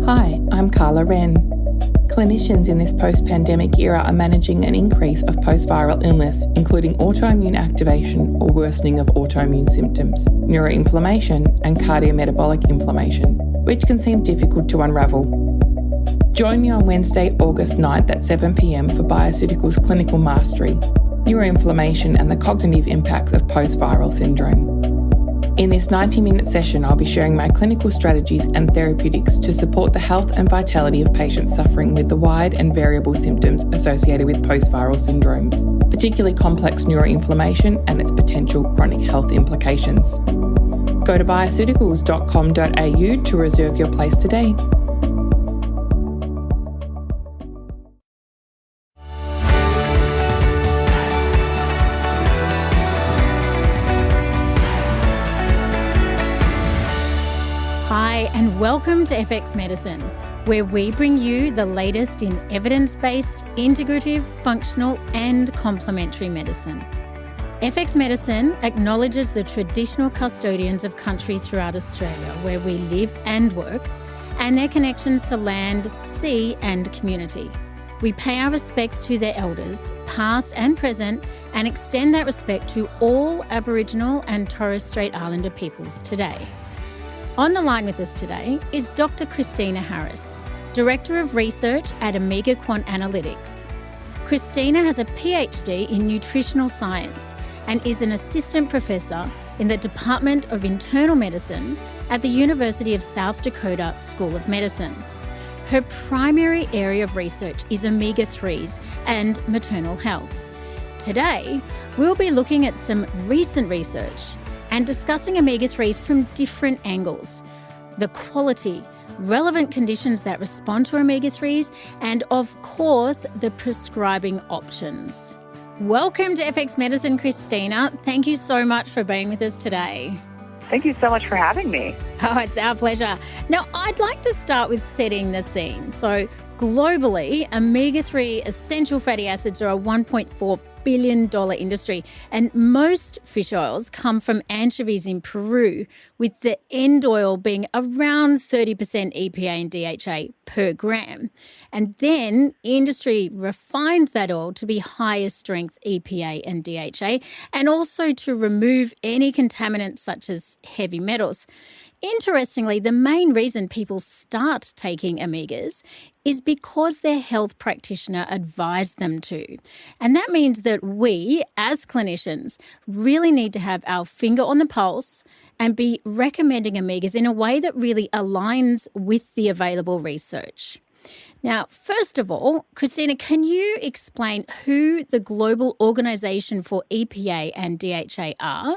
Hi, I'm Carla Wren. Clinicians in this post-pandemic era are managing an increase of post-viral illness, including autoimmune activation or worsening of autoimmune symptoms, neuroinflammation and cardiometabolic inflammation, which can seem difficult to unravel. Join me on Wednesday, August 9th at 7 p.m. for Bioceuticals Clinical Mastery, Neuroinflammation and the Cognitive Impacts of Post-Viral Syndrome. In this 90-minute session, I'll be sharing my clinical strategies and therapeutics to support the health and vitality of patients suffering with the wide and variable symptoms associated with post-viral syndromes, particularly complex neuroinflammation and its potential chronic health implications. Go to bioceuticals.com.au to reserve your place today. Hi, and welcome to FX Medicine, where we bring you the latest in evidence-based, integrative, functional, and complementary medicine. FX Medicine acknowledges the traditional custodians of country throughout Australia, where we live and work, and their connections to land, sea, and community. We pay our respects to their elders, past and present, and extend that respect to all Aboriginal and Torres Strait Islander peoples today. On the line with us today is Dr. Kristina Harris, Director of Research at Omega Quant Analytics. Kristina has a PhD in nutritional science and is an assistant professor in the Department of Internal Medicine at the University of South Dakota School of Medicine. Her primary area of research is omega-3s and maternal health. Today, we'll be looking at some recent research and discussing omega-3s from different angles, the quality, relevant conditions that respond to omega-3s, and of course, the prescribing options. Welcome to FX Medicine, Kristina. Thank you so much for being with us today. Thank you so much for having me. Oh, it's our pleasure. Now, I'd like to start with setting the scene. So, globally, omega-3 essential fatty acids are a $1.4 billion industry, and most fish oils come from anchovies in Peru, with the end oil being around 30% EPA and DHA per gram. And then industry refines that oil to be higher strength EPA and DHA, and also to remove any contaminants such as heavy metals. Interestingly, the main reason people start taking omegas is because their health practitioner advised them to. And that means that we, as clinicians, really need to have our finger on the pulse and be recommending omegas in a way that really aligns with the available research. Now, first of all, Kristina, can you explain who the Global Organisation for EPA and DHA are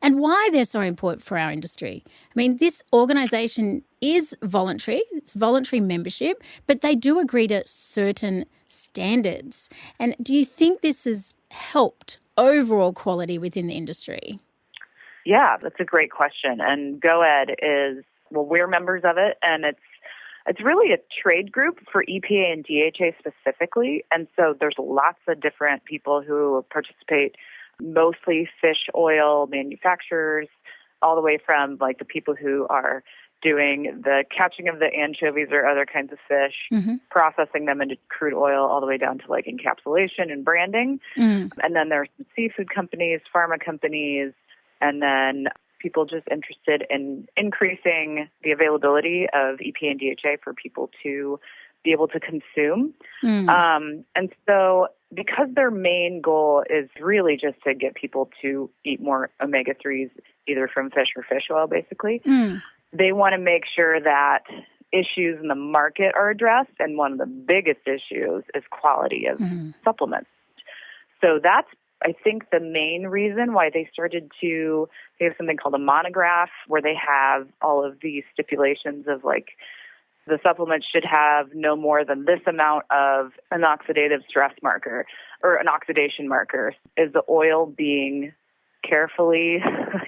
and why they're so important for our industry? I mean, this organisation is voluntary, it's voluntary membership, but they do agree to certain standards. And do you think this has helped overall quality within the industry? Yeah, that's a great question. And GOED is, well, we're members of it, and it's really a trade group for EPA and DHA specifically. And so there's lots of different people who participate, mostly fish oil manufacturers, all the way from like the people who are doing the catching of the anchovies or other kinds of fish, processing them into crude oil, all the way down to like encapsulation and branding. And then there's some seafood companies, pharma companies, and then people just interested in increasing the availability of EPA and DHA for people to be able to consume. And so because their main goal is really just to get people to eat more omega-3s, either from fish or fish oil, basically, they want to make sure that issues in the market are addressed. And one of the biggest issues is quality of supplements. So that's, I think, the main reason why they have something called a monograph, where they have all of these stipulations of like the supplement should have no more than this amount of an oxidative stress marker or an oxidation marker. Is the oil being carefully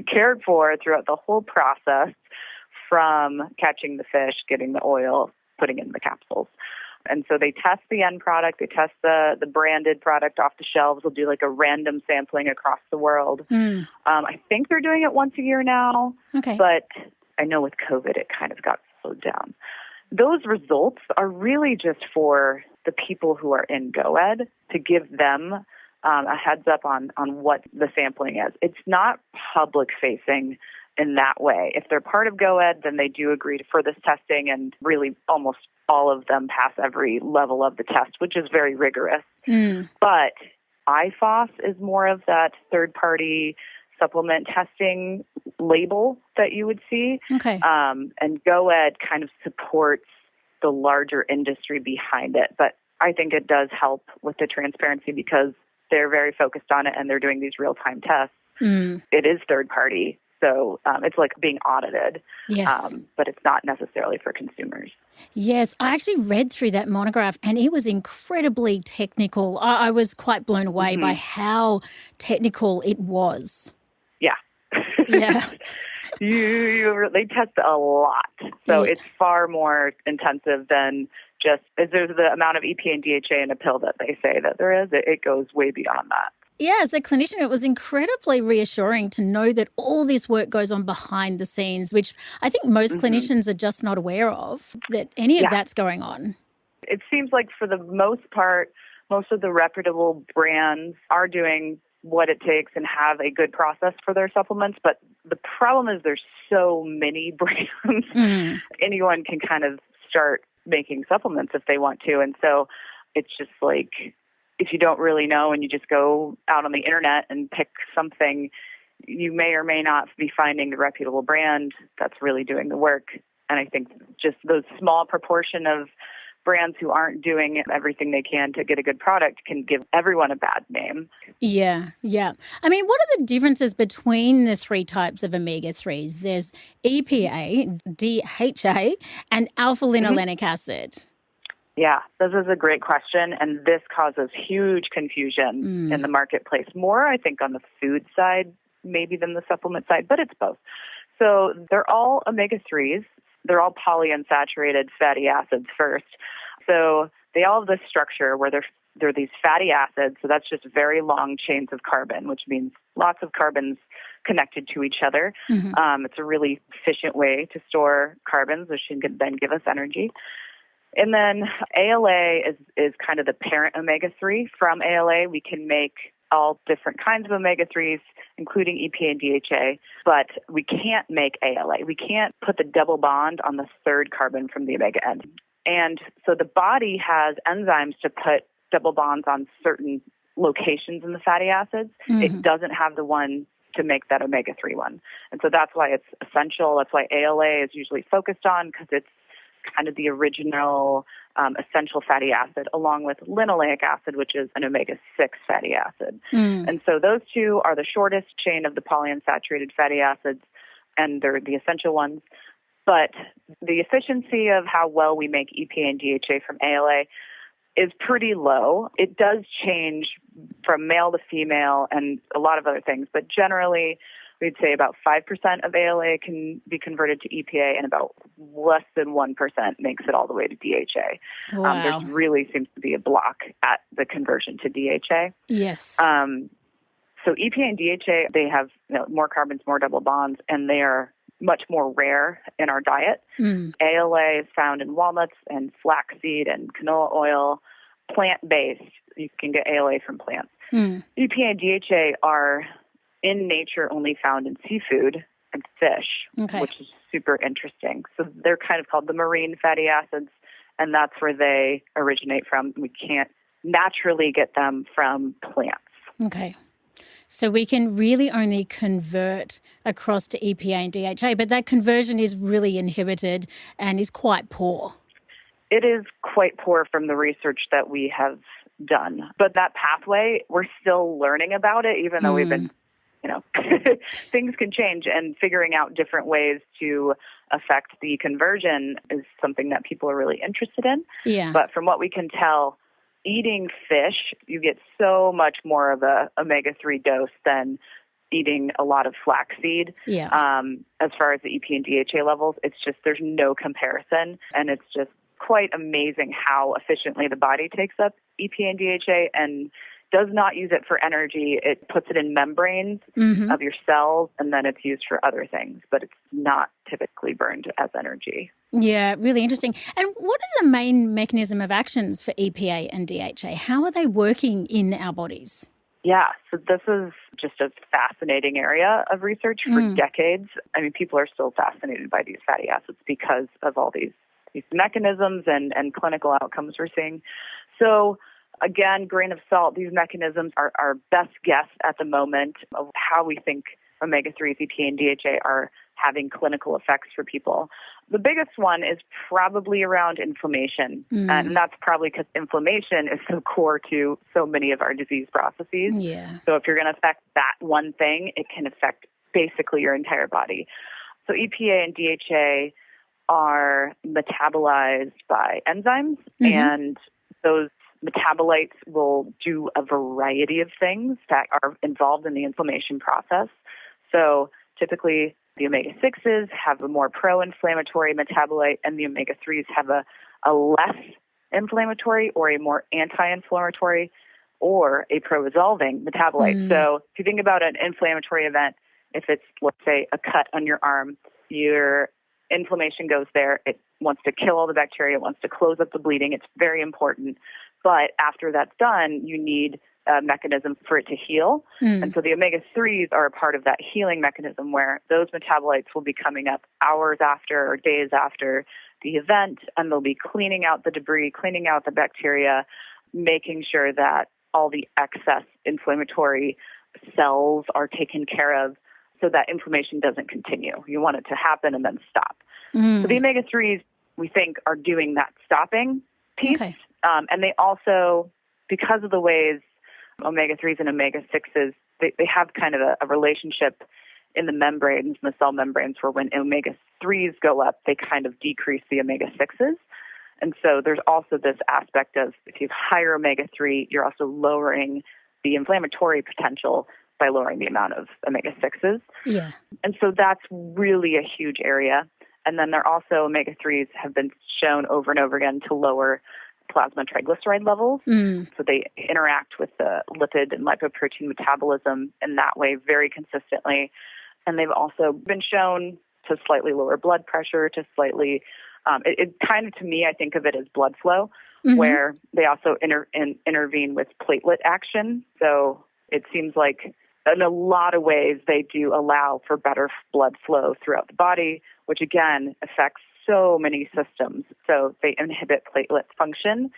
cared for throughout the whole process, from catching the fish, getting the oil, putting it in the capsules? And so they test the end product, they test the branded product off the shelves. They'll do like a random sampling across the world. I think they're doing it once a year now, but I know with COVID it kind of got slowed down. those results are really just for the people who are in GOED to give them a heads up on what the sampling is. It's not public-facing in that way. If they're part of GOED, then they do agree for this testing, and really almost all of them pass every level of the test, which is very rigorous. But IFOS is more of that third-party supplement testing label that you would see. Okay. And GOED kind of supports the larger industry behind it. But I think it does help with the transparency because they're very focused on it and they're doing these real-time tests. It is third-party. So it's like being audited, yes. But it's not necessarily for consumers. Yes, I actually read through that monograph and it was incredibly technical. I was quite blown away by how technical it was. Yeah. Yeah. They test a lot. So it's far more intensive than just, there's the amount of EPA and DHA in a pill that they say that there is. It goes way beyond that. Yeah, as a clinician, it was incredibly reassuring to know that all this work goes on behind the scenes, which I think most clinicians are just not aware of, that any of that's going on. It seems like for the most part, most of the reputable brands are doing what it takes and have a good process for their supplements. But the problem is there's so many brands. Anyone can kind of start making supplements if they want to. And so it's just like, if you don't really know and you just go out on the internet and pick something, you may or may not be finding the reputable brand that's really doing the work. And I think just those small proportion of brands who aren't doing everything they can to get a good product can give everyone a bad name. Yeah. I mean, what are the differences between the three types of omega-3s? There's EPA, DHA, and alpha-linolenic acid. Yeah, this is a great question, and this causes huge confusion in the marketplace. More, I think, on the food side maybe than the supplement side, but it's both. So they're all omega-3s. They're all polyunsaturated fatty acids first. So they all have this structure where they're these fatty acids, so that's just very long chains of carbon, which means lots of carbons connected to each other. It's a really efficient way to store carbons, which can then give us energy. And then ALA is kind of the parent omega-3. From ALA, we can make all different kinds of omega-3s, including EPA and DHA, but we can't make ALA. We can't put the double bond on the third carbon from the omega end. And so the body has enzymes to put double bonds on certain locations in the fatty acids. It doesn't have the one to make that omega-3 one. And so that's why it's essential. That's why ALA is usually focused on, because it's kind of the original essential fatty acid, along with linoleic acid, which is an omega-6 fatty acid. And so those two are the shortest chain of the polyunsaturated fatty acids, and they're the essential ones. But the efficiency of how well we make EPA and DHA from ALA is pretty low. It does change from male to female and a lot of other things, but generally we'd say about 5% of ALA can be converted to EPA, and about less than 1% makes it all the way to DHA. Wow. There really seems to be a block at the conversion to DHA. Yes. So EPA and DHA, they have more carbons, more double bonds, and they are much more rare in our diet. ALA is found in walnuts and flaxseed and canola oil, plant-based. You can get ALA from plants. EPA and DHA are in nature only found in seafood and fish, which is super interesting. So they're kind of called the marine fatty acids, and that's where they originate from. We can't naturally get them from plants. Okay. So we can really only convert across to EPA and DHA, but that conversion is really inhibited and is quite poor. It is quite poor from the research that we have done. But that pathway, we're still learning about it, even though we've been things can change, and figuring out different ways to affect the conversion is something that people are really interested in. Yeah. But from what we can tell, eating fish, you get so much more of a omega-3 dose than eating a lot of flaxseed. Yeah. As far as the EPA and DHA levels, it's just there's no comparison, and it's just quite amazing how efficiently the body takes up EPA and DHA and does not use it for energy. It puts it in membranes of your cells, and then it's used for other things, but it's not typically burned as energy. Yeah, really interesting. And what are the main mechanism of actions for EPA and DHA? How are they working in our bodies? Yeah, so this is just a fascinating area of research for decades. I mean, people are still fascinated by these fatty acids because of all these mechanisms and clinical outcomes we're seeing. So again, grain of salt, these mechanisms are our best guess at the moment of how we think omega-3s, EPA, and DHA are having clinical effects for people. The biggest one is probably around inflammation, and that's probably because inflammation is so core to so many of our disease processes. Yeah. So if you're going to affect that one thing, it can affect basically your entire body. So EPA and DHA are metabolized by enzymes, and those metabolites will do a variety of things that are involved in the inflammation process. So typically, the omega-6s have a more pro-inflammatory metabolite, and the omega-3s have a less inflammatory or a more anti-inflammatory or a pro-resolving metabolite. So if you think about an inflammatory event, if it's, let's say, a cut on your arm, your inflammation goes there. It wants to kill all the bacteria. It wants to close up the bleeding. It's very important. But after that's done, you need a mechanism for it to heal. And so the omega-3s are a part of that healing mechanism where those metabolites will be coming up hours after or days after the event, and they'll be cleaning out the debris, cleaning out the bacteria, making sure that all the excess inflammatory cells are taken care of so that inflammation doesn't continue. You want it to happen and then stop. So the omega-3s, we think, are doing that stopping piece. Okay. And they also, because of the ways omega-3s and omega-6s, they have kind of a relationship in the membranes, in the cell membranes, where when omega-3s go up, they kind of decrease the omega-6s. And so there's also this aspect of if you have higher omega-3, you're also lowering the inflammatory potential by lowering the amount of omega-6s. Yeah. And so that's really a huge area. And then there also omega-3s have been shown over and over again to lower plasma triglyceride levels. So they interact with the lipid and lipoprotein metabolism in that way very consistently. And they've also been shown to slightly lower blood pressure, to slightly, it kind of, to me, I think of it as blood flow, where they also intervene with platelet action. So it seems like in a lot of ways they do allow for better blood flow throughout the body, which again affects so many systems. So they inhibit platelet function,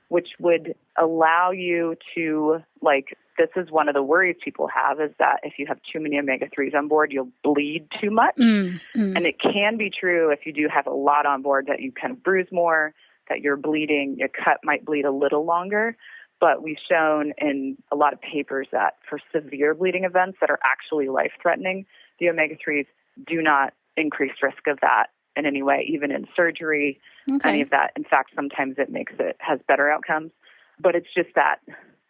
which would allow you to, this is one of the worries people have, is that if you have too many omega-3s on board, you'll bleed too much. And it can be true if you do have a lot on board that you kind of bruise more, that you're bleeding, your cut might bleed a little longer. But we've shown in a lot of papers that for severe bleeding events that are actually life-threatening, the omega-3s do not increase risk of that in any way, even in surgery, any of that. In fact, sometimes it has better outcomes. But it's just that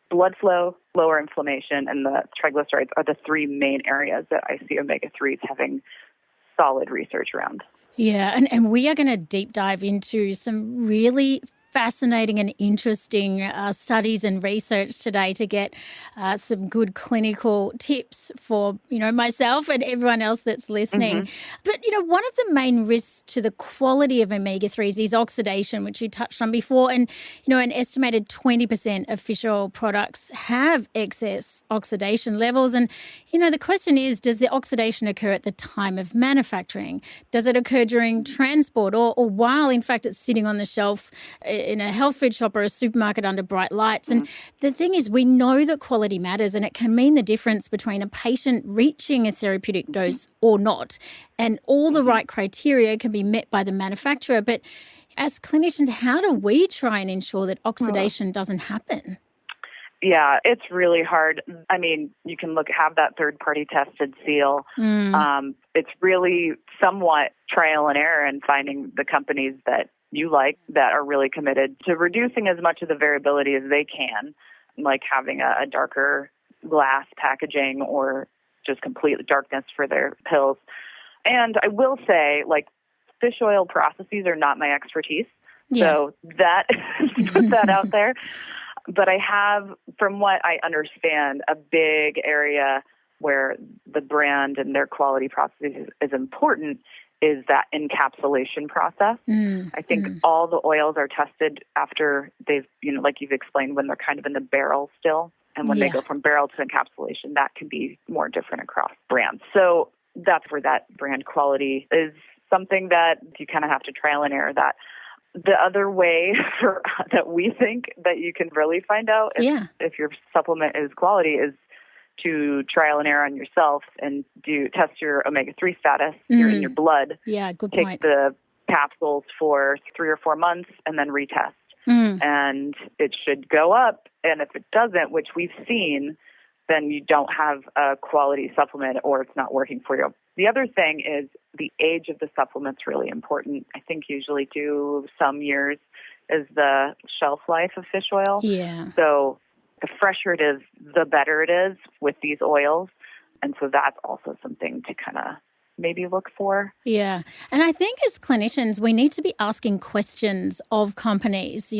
blood flow, lower inflammation, and the triglycerides are the three main areas that I see omega-3s having solid research around. Yeah, and we are going to deep dive into some really fascinating and interesting studies and research today to get some good clinical tips for, myself and everyone else that's listening. But, one of the main risks to the quality of omega-3s is oxidation, which you touched on before. And, an estimated 20% of fish oil products have excess oxidation levels. And, the question is, does the oxidation occur at the time of manufacturing? Does it occur during transport or while, in fact, it's sitting on the shelf in a health food shop or a supermarket under bright lights? And the thing is, we know that quality matters, and it can mean the difference between a patient reaching a therapeutic dose or not. And all the right criteria can be met by the manufacturer. But as clinicians, how do we try and ensure that oxidation doesn't happen? Yeah, it's really hard. I mean, you can have that third-party tested seal. It's really somewhat trial and error in finding the companies that you like that are really committed to reducing as much of the variability as they can, like having a darker glass packaging or just complete darkness for their pills. And I will say, fish oil processes are not my expertise. So that, put that out there. But I have, from what I understand, a big area where the brand and their quality process is important is that encapsulation process. I think all the oils are tested after they've, like you've explained, when they're kind of in the barrel still. And when they go from barrel to encapsulation, that can be more different across brands. So that's where that brand quality is something that you kind of have to trial and error that. The other way that we think that you can really find out if your supplement is quality is to trial and error on yourself and test your omega-3 status in your blood. Yeah, good point. Take the capsules for 3 or 4 months and then retest. And it should go up. And if it doesn't, which we've seen, then you don't have a quality supplement or it's not working for you. The other thing is the age of the supplement's really important. I think usually some years is the shelf life of fish oil. Yeah. So the fresher it is, the better it is with these oils. And so that's also something to kind of maybe look for. Yeah. And I think as clinicians, we need to be asking questions of companies,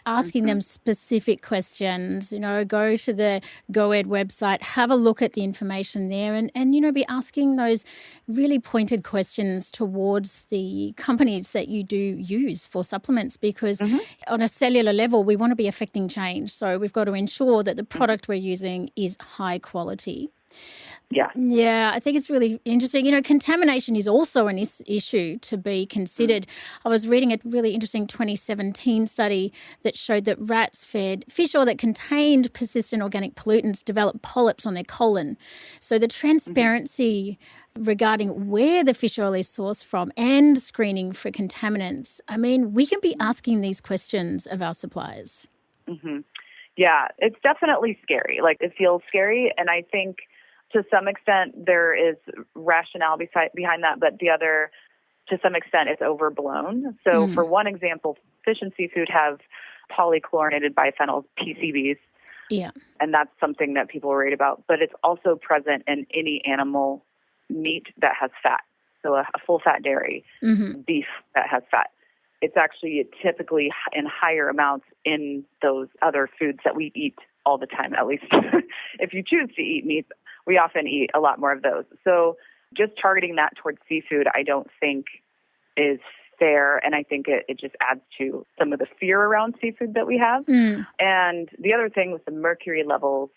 asking them specific questions, go to the GOED website, have a look at the information there and be asking those really pointed questions towards the companies that you do use for supplements because on a cellular level, we want to be affecting change. So we've got to ensure that the product we're using is high quality. Yeah. Yeah, I think it's really interesting. Contamination is also an issue to be considered. I was reading a really interesting 2017 study that showed that rats fed fish oil that contained persistent organic pollutants developed polyps on their colon. So the transparency regarding where the fish oil is sourced from and screening for contaminants, I mean, we can be asking these questions of our suppliers. Yeah, it's definitely scary. It feels scary, and I think to some extent, there is rationale behind that, but the other, to some extent, it's overblown. So for one example, fish and seafood have polychlorinated biphenyl PCBs. Yeah. And that's something that people worried about. But it's also present in any animal meat that has fat. So a full-fat dairy, beef that has fat. It's actually typically in higher amounts in those other foods that we eat all the time, at least if you choose to eat meat. We often eat a lot more of those. So just targeting that towards seafood, I don't think is fair. And I think it just adds to some of the fear around seafood that we have. And the other thing with the mercury levels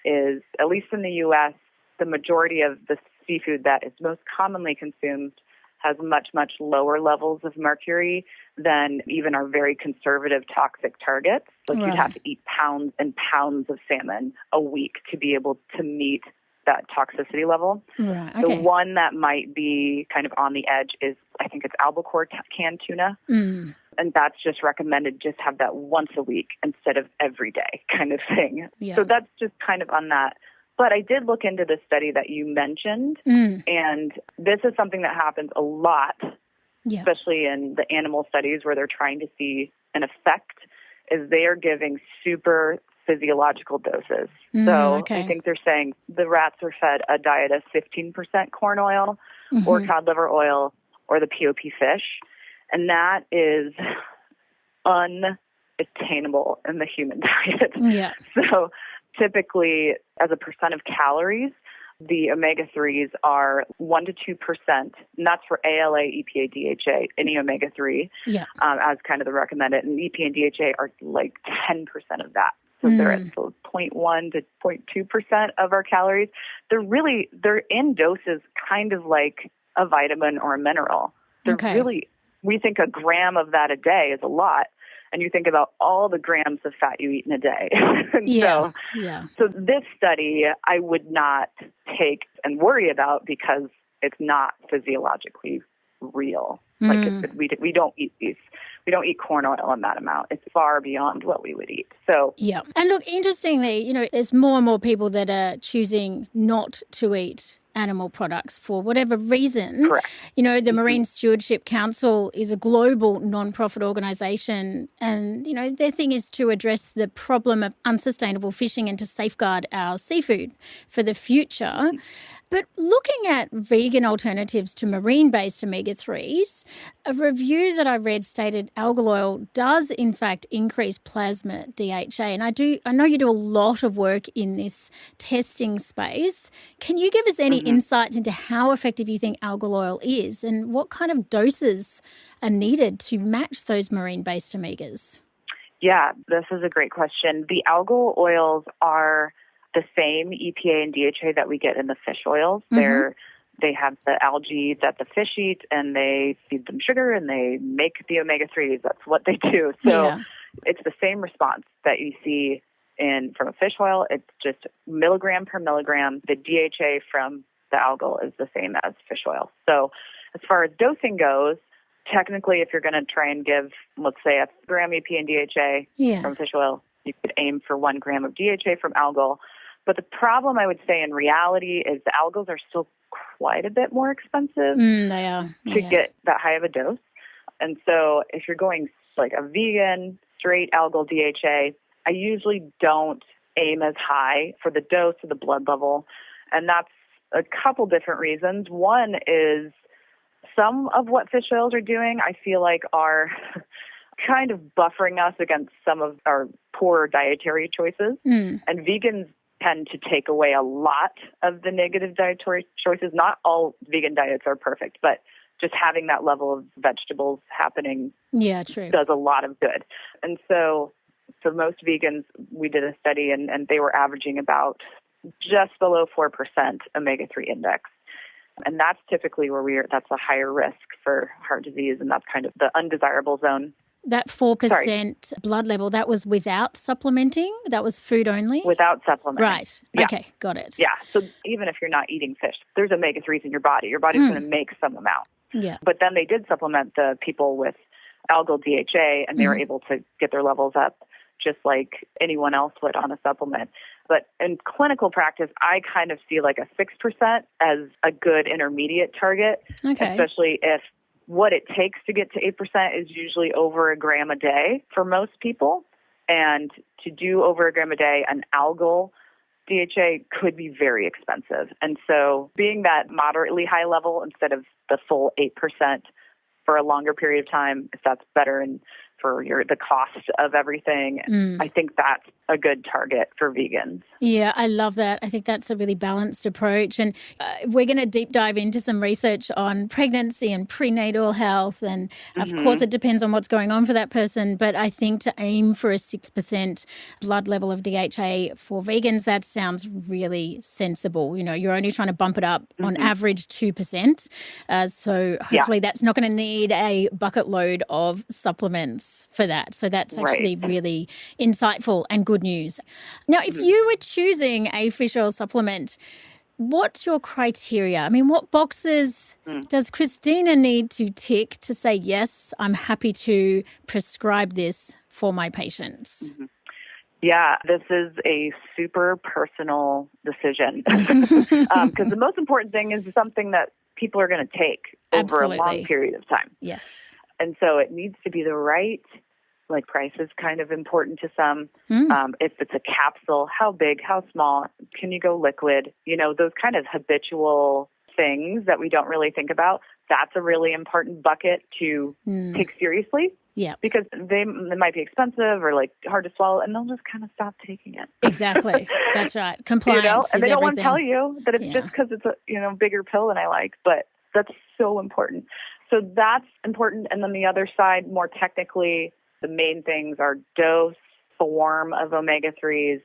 is, at least in the U.S., the majority of the seafood that is most commonly consumed has much, much lower levels of mercury than even our very conservative toxic targets. You'd have to eat pounds and pounds of salmon a week to be able to meet that toxicity level. Right. Okay. The one that might be kind of on the edge is, I think it's albacore canned tuna. And that's just recommended, just have that once a week instead of every day kind of thing. Yeah. So that's just kind of on that. But I did look into the study that you mentioned, and this is something that happens a lot, especially in the animal studies where they're trying to see an effect, is they are giving super physiological doses. I think they're saying the rats are fed a diet of 15% corn oil or cod liver oil or the POP fish, and that is unattainable in the human diet. Yeah. So typically, as a percent of calories, the omega-3s are 1 to 2%, and that's for ALA, EPA, DHA, any omega-3, as kind of the recommended. And EPA and DHA are 10% of that. So they're at 0.1 to 0.2% of our calories. They're in doses kind of like a vitamin or a mineral. We think a gram of that a day is a lot. And you think about all the grams of fat you eat in a day. So this study I would not take and worry about because it's not physiologically real. We don't eat these. We don't eat corn oil in that amount. It's far beyond what we would eat. So and look, interestingly, there's more and more people that are choosing not to eat animal products for whatever reason. Correct. The Marine Stewardship Council is a global non-profit organisation, and, their thing is to address the problem of unsustainable fishing and to safeguard our seafood for the future. But looking at vegan alternatives to marine-based omega-3s, a review that I read stated algal oil does in fact increase plasma DHA. And I know you do a lot of work in this testing space. Can you give us any insight into how effective you think algal oil is and what kind of doses are needed to match those marine-based omegas? Yeah, this is a great question. The algal oils are the same EPA and DHA that we get in the fish oils. They have the algae that the fish eat, and they feed them sugar, and they make the omega-3s. That's what they do. So it's the same response that you see from a fish oil. It's just milligram per milligram. The DHA from the algal is the same as fish oil. So as far as dosing goes, technically, if you're going to try and give, let's say, a gram EPA and DHA from fish oil, you could aim for 1 gram of DHA from algal. But the problem, I would say, in reality is the algals are still quite a bit more expensive They are. to get that high of a dose. And so if you're going like a vegan, straight algal DHA, I usually don't aim as high for the dose or the blood level. And that's a couple different reasons. One is some of what fish oils are doing, I feel like, are kind of buffering us against some of our poor dietary choices. And vegans tend to take away a lot of the negative dietary choices. Not all vegan diets are perfect, but just having that level of vegetables happening does a lot of good. And so for most vegans, we did a study and they were averaging about just below 4% omega-3 index. And that's typically that's a higher risk for heart disease, and that's kind of the undesirable zone. That 4% blood level, that was without supplementing? That was food only? Without supplementing. Right. Yeah. Okay, got it. Yeah. So even if you're not eating fish, there's omega-3s in your body. Your body's going to make some amount. Yeah. But then they did supplement the people with algal DHA, and they were able to get their levels up just like anyone else would on a supplement. But in clinical practice, I kind of see like a 6% as a good intermediate target, especially if what it takes to get to 8% is usually over a gram a day for most people. And to do over a gram a day, an algal DHA could be very expensive. And so being that moderately high level instead of the full 8% for a longer period of time, if that's better and for the cost of everything, I think that's a good target for vegans. Yeah, I love that. I think that's a really balanced approach. And we're going to deep dive into some research on pregnancy and prenatal health. And of course, it depends on what's going on for that person. But I think to aim for a 6% blood level of DHA for vegans, that sounds really sensible. You're only trying to bump it up on average 2%. So hopefully that's not going to need a bucket load of supplements for that. So that's actually really insightful and good news. Now, if you were choosing a fish oil supplement, what's your criteria? I mean, what boxes does Kristina need to tick to say, yes, I'm happy to prescribe this for my patients? Yeah, this is a super personal decision because the most important thing is something that people are going to take over a long period of time. Yes. And so it needs to be the right, like price is kind of important to some. If it's a capsule, how big, how small, can you go liquid? Those kind of habitual things that we don't really think about, that's a really important bucket to take seriously. Yeah. Because they might be expensive or like hard to swallow, and they'll just kind of stop taking it. Exactly. That's right. Compliance and they is don't everything. want to tell you that it's just because it's a bigger pill than I like, but that's so important. So that's important. And then the other side, more technically, the main things are dose, form of omega-3s,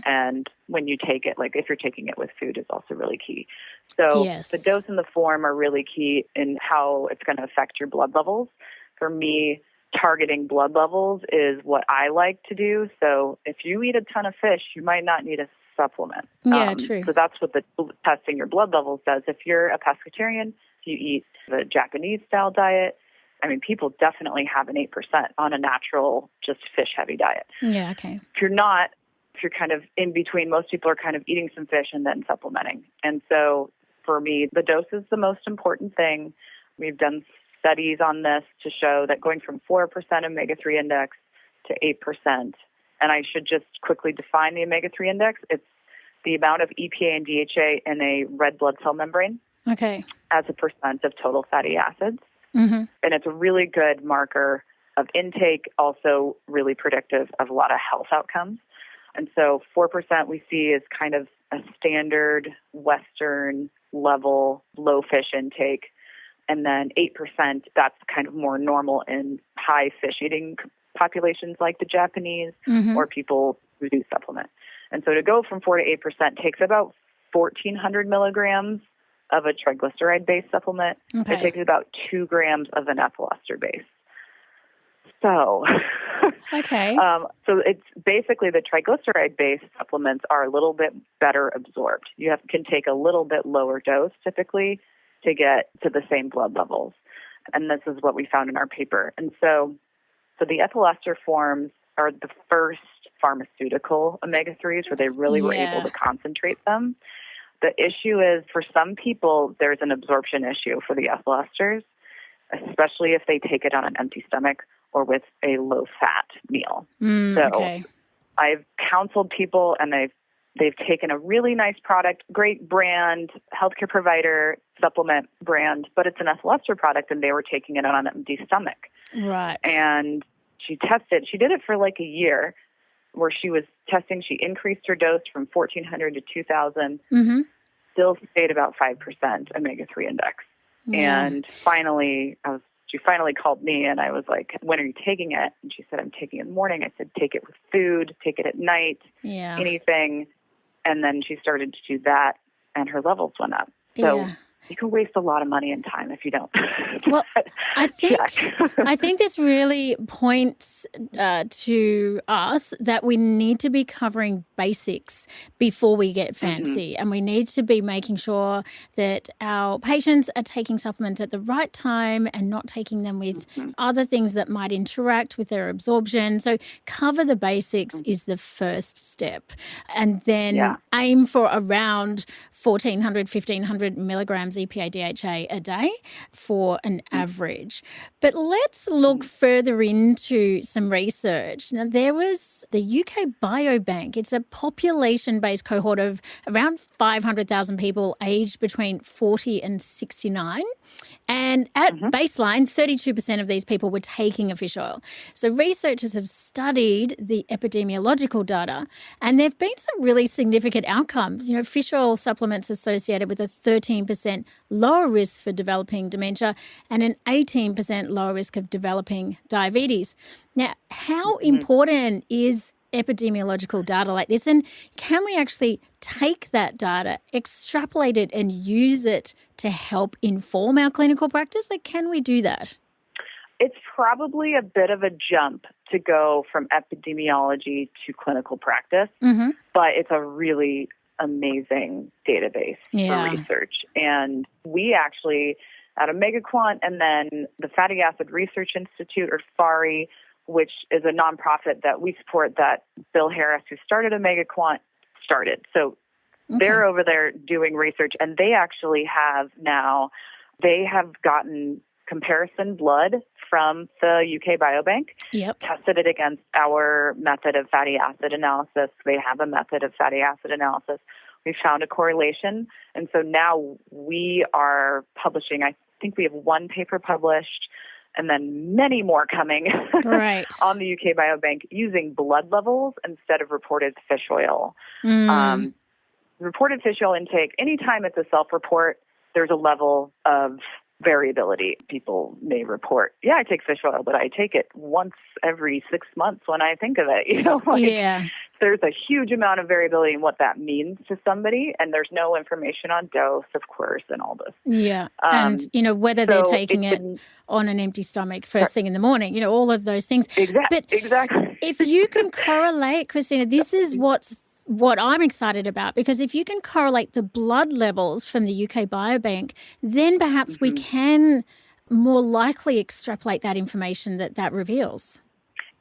and when you take it, like if you're taking it with food is also really key. So the dose and the form are really key in how it's going to affect your blood levels. For me, targeting blood levels is what I like to do. So if you eat a ton of fish, you might not need a supplement. True. So that's what the testing your blood levels does. If you're a pescatarian, if you eat the Japanese-style diet, I mean, people definitely have an 8% on a natural, just fish-heavy diet. Yeah, okay. If you're not, if you're kind of in between, most people are kind of eating some fish and then supplementing. And so for me, the dose is the most important thing. We've done studies on this to show that going from 4% omega-3 index to 8%, and I should just quickly define the omega-3 index. It's the amount of EPA and DHA in a red blood cell membrane as a percent of total fatty acids. Mm-hmm. And it's a really good marker of intake, also really predictive of a lot of health outcomes. And so 4% we see is kind of a standard Western level low fish intake. And then 8%, that's kind of more normal in high fish eating populations like the Japanese or people who do supplement. And so to go from 4 to 8% takes about 1,400 milligrams of a triglyceride-based supplement. It takes about 2 grams of an epidemiological base. So, so it's basically the triglyceride-based supplements are a little bit better absorbed. You can take a little bit lower dose typically to get to the same blood levels. And this is what we found in our paper. And so the epidemiological forms are the first pharmaceutical omega-3s where they really were able to concentrate them. The issue is for some people, there's an absorption issue for the epidemiologicals, especially if they take it on an empty stomach or with a low-fat meal. I've counseled people, and they've taken a really nice product, great brand, healthcare provider, supplement brand, but it's an epidemiological product, and they were taking it on an empty stomach. Right. And she did it for like a year, where she was testing. She increased her dose from 1,400 to 2,000, still stayed about 5% omega-3 index. Yeah. And finally, she finally called me, and I was like, when are you taking it? And she said, I'm taking it in the morning. I said, take it with food, take it at night, anything. And then she started to do that, and her levels went up. So you can waste a lot of money and time if you don't. Well, I think this really points to us that we need to be covering basics before we get fancy, and we need to be making sure that our patients are taking supplements at the right time and not taking them with other things that might interact with their absorption. So cover the basics is the first step, and then aim for around 1,400, 1,500 milligrams EPA DHA a day for an average. But let's look further into some research. Now, there was the UK Biobank. It's a population-based cohort of around 500,000 people aged between 40 and 69. And at baseline, 32% of these people were taking a fish oil. So researchers have studied the epidemiological data, and there have been some really significant outcomes. You know, fish oil supplements associated with a 13% lower risk for developing dementia and an 18% lower risk of developing diabetes. Now, how important is epidemiological data like this, and can we actually take that data, extrapolate it, and use it to help inform our clinical practice? Like, can we do that? It's probably a bit of a jump to go from epidemiology to clinical practice, but it's a really amazing database for research. And we actually, at OmegaQuant and then the Fatty Acid Research Institute, or FARI, which is a nonprofit that we support, that Bill Harris, who started OmegaQuant, started. So they're over there doing research, and they actually have now, they have gotten comparison blood from the UK Biobank, tested it against our method of fatty acid analysis. They have a method of fatty acid analysis. We found a correlation, and so now we are publishing, I think we have one paper published, and then many more coming on the UK Biobank using blood levels instead of reported fish oil. Reported fish oil intake, anytime it's a self-report, there's a level of variability. People may report, I take fish oil, but I take it once every 6 months when I think of it. You know, there's a huge amount of variability in what that means to somebody, and there's no information on dose, of course, and all this. And, you know, whether they're taking it on an empty stomach first thing in the morning, you know, all of those things. But if you can correlate, Kristina, this is what I'm excited about, because if you can correlate the blood levels from the UK Biobank, then perhaps we can more likely extrapolate that information that reveals.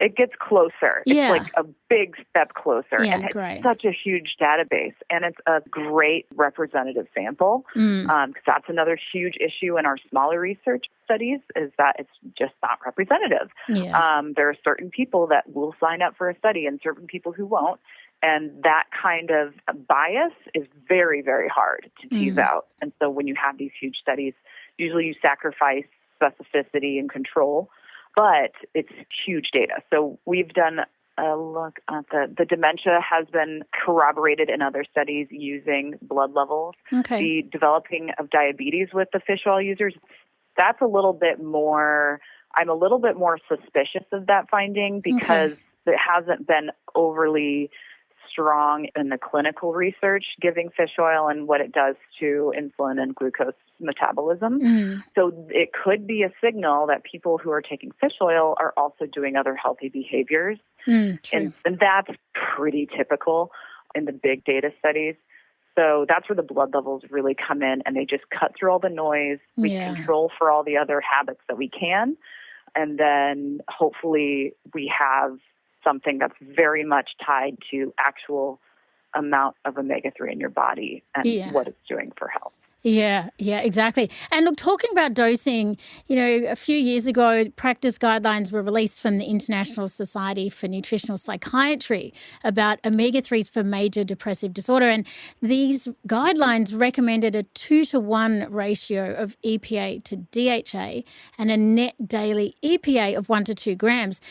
It gets closer. Yeah. It's like a big step closer. Yeah, and it's great. such a huge database. And it's a great representative sample because that's another huge issue in our smaller research studies is that it's just not representative. Yeah. There are certain people that will sign up for a study and certain people who won't. And that kind of bias is very, very hard to tease out. And so when you have these huge studies, usually you sacrifice specificity and control, but it's huge data. So we've done a look at the dementia has been corroborated in other studies using blood levels. Okay. The developing of diabetes with the fish oil users, that's a little bit more, I'm a little bit more suspicious of that finding because it hasn't been overly strong in the clinical research giving fish oil and what it does to insulin and glucose metabolism. So it could be a signal that people who are taking fish oil are also doing other healthy behaviors. And that's pretty typical in the big data studies. So that's where the blood levels really come in and they just cut through all the noise. We control for all the other habits that we can. And then hopefully we have something that's very much tied to actual amount of omega-3 in your body and what it's doing for health. Yeah, exactly. And look, talking about dosing, a few years ago, practice guidelines were released from the International Society for Nutritional Psychiatry about omega-3s for major depressive disorder. And these guidelines recommended a 2-to-1 ratio of EPA to DHA and a net daily EPA of 1 to 2 grams.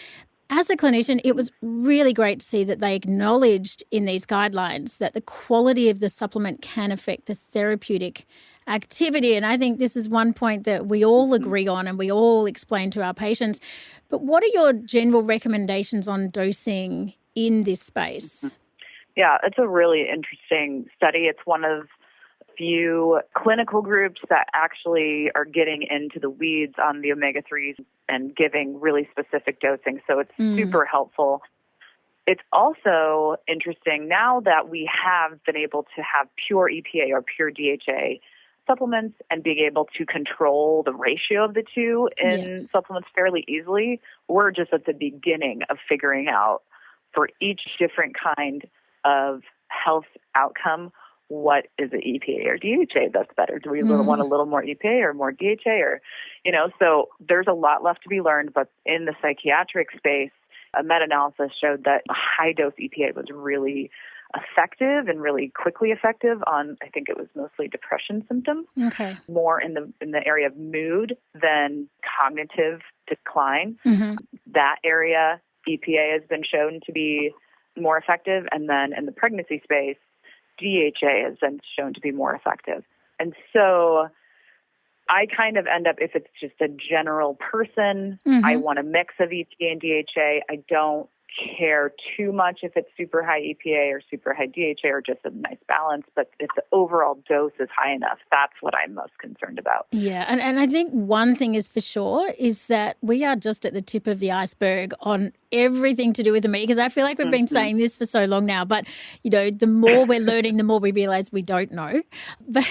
As a clinician, it was really great to see that they acknowledged in these guidelines that the quality of the supplement can affect the therapeutic activity. And I think this is one point that we all agree on and we all explain to our patients. But what are your general recommendations on dosing in this space? Yeah, it's a really interesting study. It's one of few clinical groups that actually are getting into the weeds on the omega-3s and giving really specific dosing. So it's super helpful. It's also interesting now that we have been able to have pure EPA or pure DHA supplements and being able to control the ratio of the two in supplements fairly easily. We're just at the beginning of figuring out for each different kind of health outcome what is the EPA or DHA that's better? Do we want a little more EPA or more DHA? Or, so there's a lot left to be learned. But in the psychiatric space, a meta-analysis showed that a high-dose EPA was really effective and really quickly effective on, I think it was mostly depression symptoms, more in the area of mood than cognitive decline. That area, EPA has been shown to be more effective. And then in the pregnancy space, DHA has been shown to be more effective. And so I kind of end up, if it's just a general person, I want a mix of EPA and DHA. I don't care too much if it's super high EPA or super high DHA or just a nice balance, but if the overall dose is high enough, that's what I'm most concerned about. Yeah, and I think one thing is for sure is that we are just at the tip of the iceberg on everything to do with omega, because I feel like we've been saying this for so long now, but, the more we're learning, the more we realize we don't know. But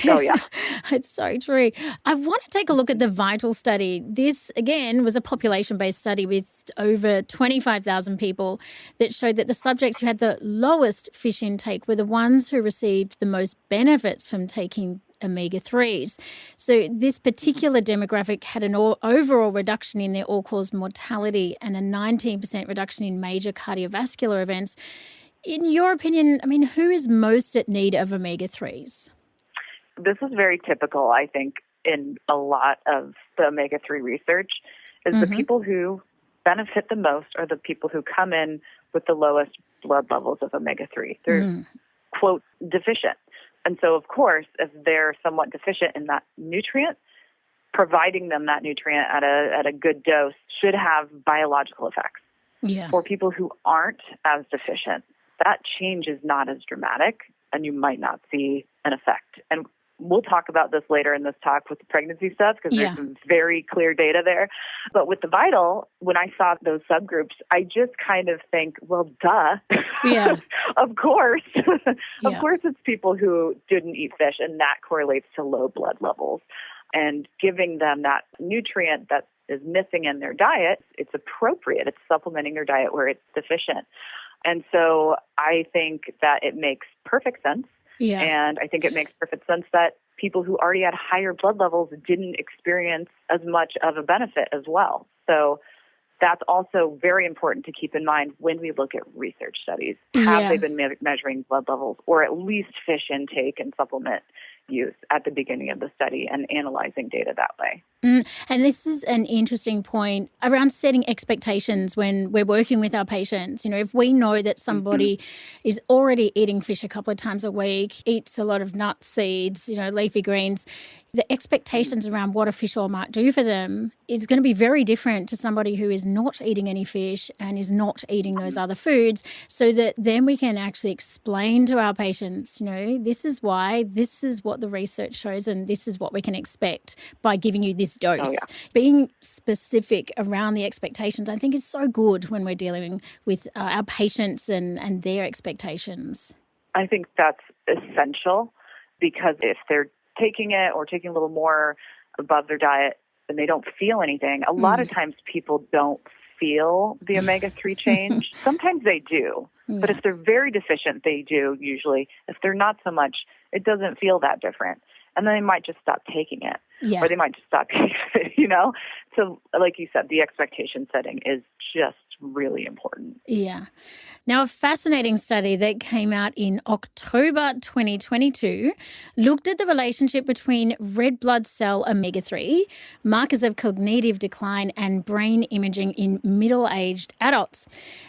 it's so true. I want to take a look at the VITAL study. This, again, was a population-based study with over 25,000 people that showed that the subjects who had the lowest fish intake were the ones who received the most benefits from taking omega-3s. So this particular demographic had an overall reduction in their all-cause mortality and a 19% reduction in major cardiovascular events. In your opinion, who is most at need of omega-3s? This is very typical, I think, in a lot of the omega-3 research, is the people who benefit the most are the people who come in with the lowest blood levels of omega-3. They're, quote, deficient. And so, of course, if they're somewhat deficient in that nutrient, providing them that nutrient at a good dose should have biological effects. Yeah. For people who aren't as deficient, that change is not as dramatic, and you might not see an effect. And we'll talk about this later in this talk with the pregnancy stuff because there's some very clear data there. But with the VITAL, when I saw those subgroups, I just kind of think, well, duh. Yeah. Of course. Of course it's people who didn't eat fish, and that correlates to low blood levels. And giving them that nutrient that is missing in their diet, it's appropriate. It's supplementing their diet where it's deficient. And so I think that it makes perfect sense. Yeah. And I think it makes perfect sense that people who already had higher blood levels didn't experience as much of a benefit as well. So that's also very important to keep in mind when we look at research studies. Have they been measuring blood levels or at least fish intake and supplement use at the beginning of the study and analyzing data that way? And this is an interesting point around setting expectations when we're working with our patients. If we know that somebody is already eating fish a couple of times a week, eats a lot of nuts, seeds, leafy greens, the expectations around what a fish oil might do for them is going to be very different to somebody who is not eating any fish and is not eating those other foods, so that then we can actually explain to our patients, this is why, this is what the research shows, and this is what we can expect by giving you this dose. Oh, yeah. Being specific around the expectations, I think, is so good when we're dealing with our patients and their expectations. I think that's essential, because if they're taking it or taking a little more above their diet and they don't feel anything, a lot of times people don't feel the omega-3 change. Sometimes they do, but if they're very deficient, they do usually. If they're not so much, it doesn't feel that different. And then they might just stop taking it, or they might just stop taking it, So like you said, the expectation setting is just really important. Yeah. Now, a fascinating study that came out in October 2022 looked at the relationship between red blood cell omega-3, markers of cognitive decline, and brain imaging in middle-aged adults.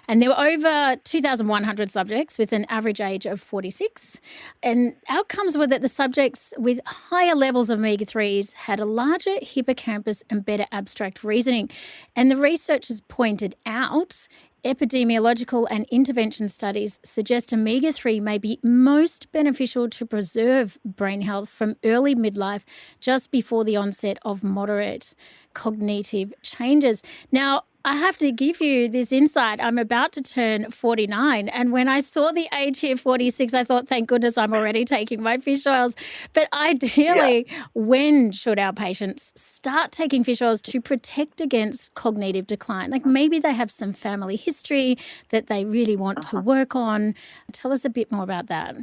And there were over 2,100 subjects with an average age of 46. And outcomes were that the subjects with higher levels of omega-3s had a larger hippocampus and better abstract reasoning. And the researchers pointed out epidemiological and intervention studies suggest omega-3 may be most beneficial to preserve brain health from early midlife, just before the onset of moderate cognitive changes. Now, I have to give you this insight. I'm about to turn 49, and when I saw the age here, 46, I thought, thank goodness I'm already taking my fish oils. But ideally, when should our patients start taking fish oils to protect against cognitive decline? Like maybe they have some family history that they really want to work on. Tell us a bit more about that.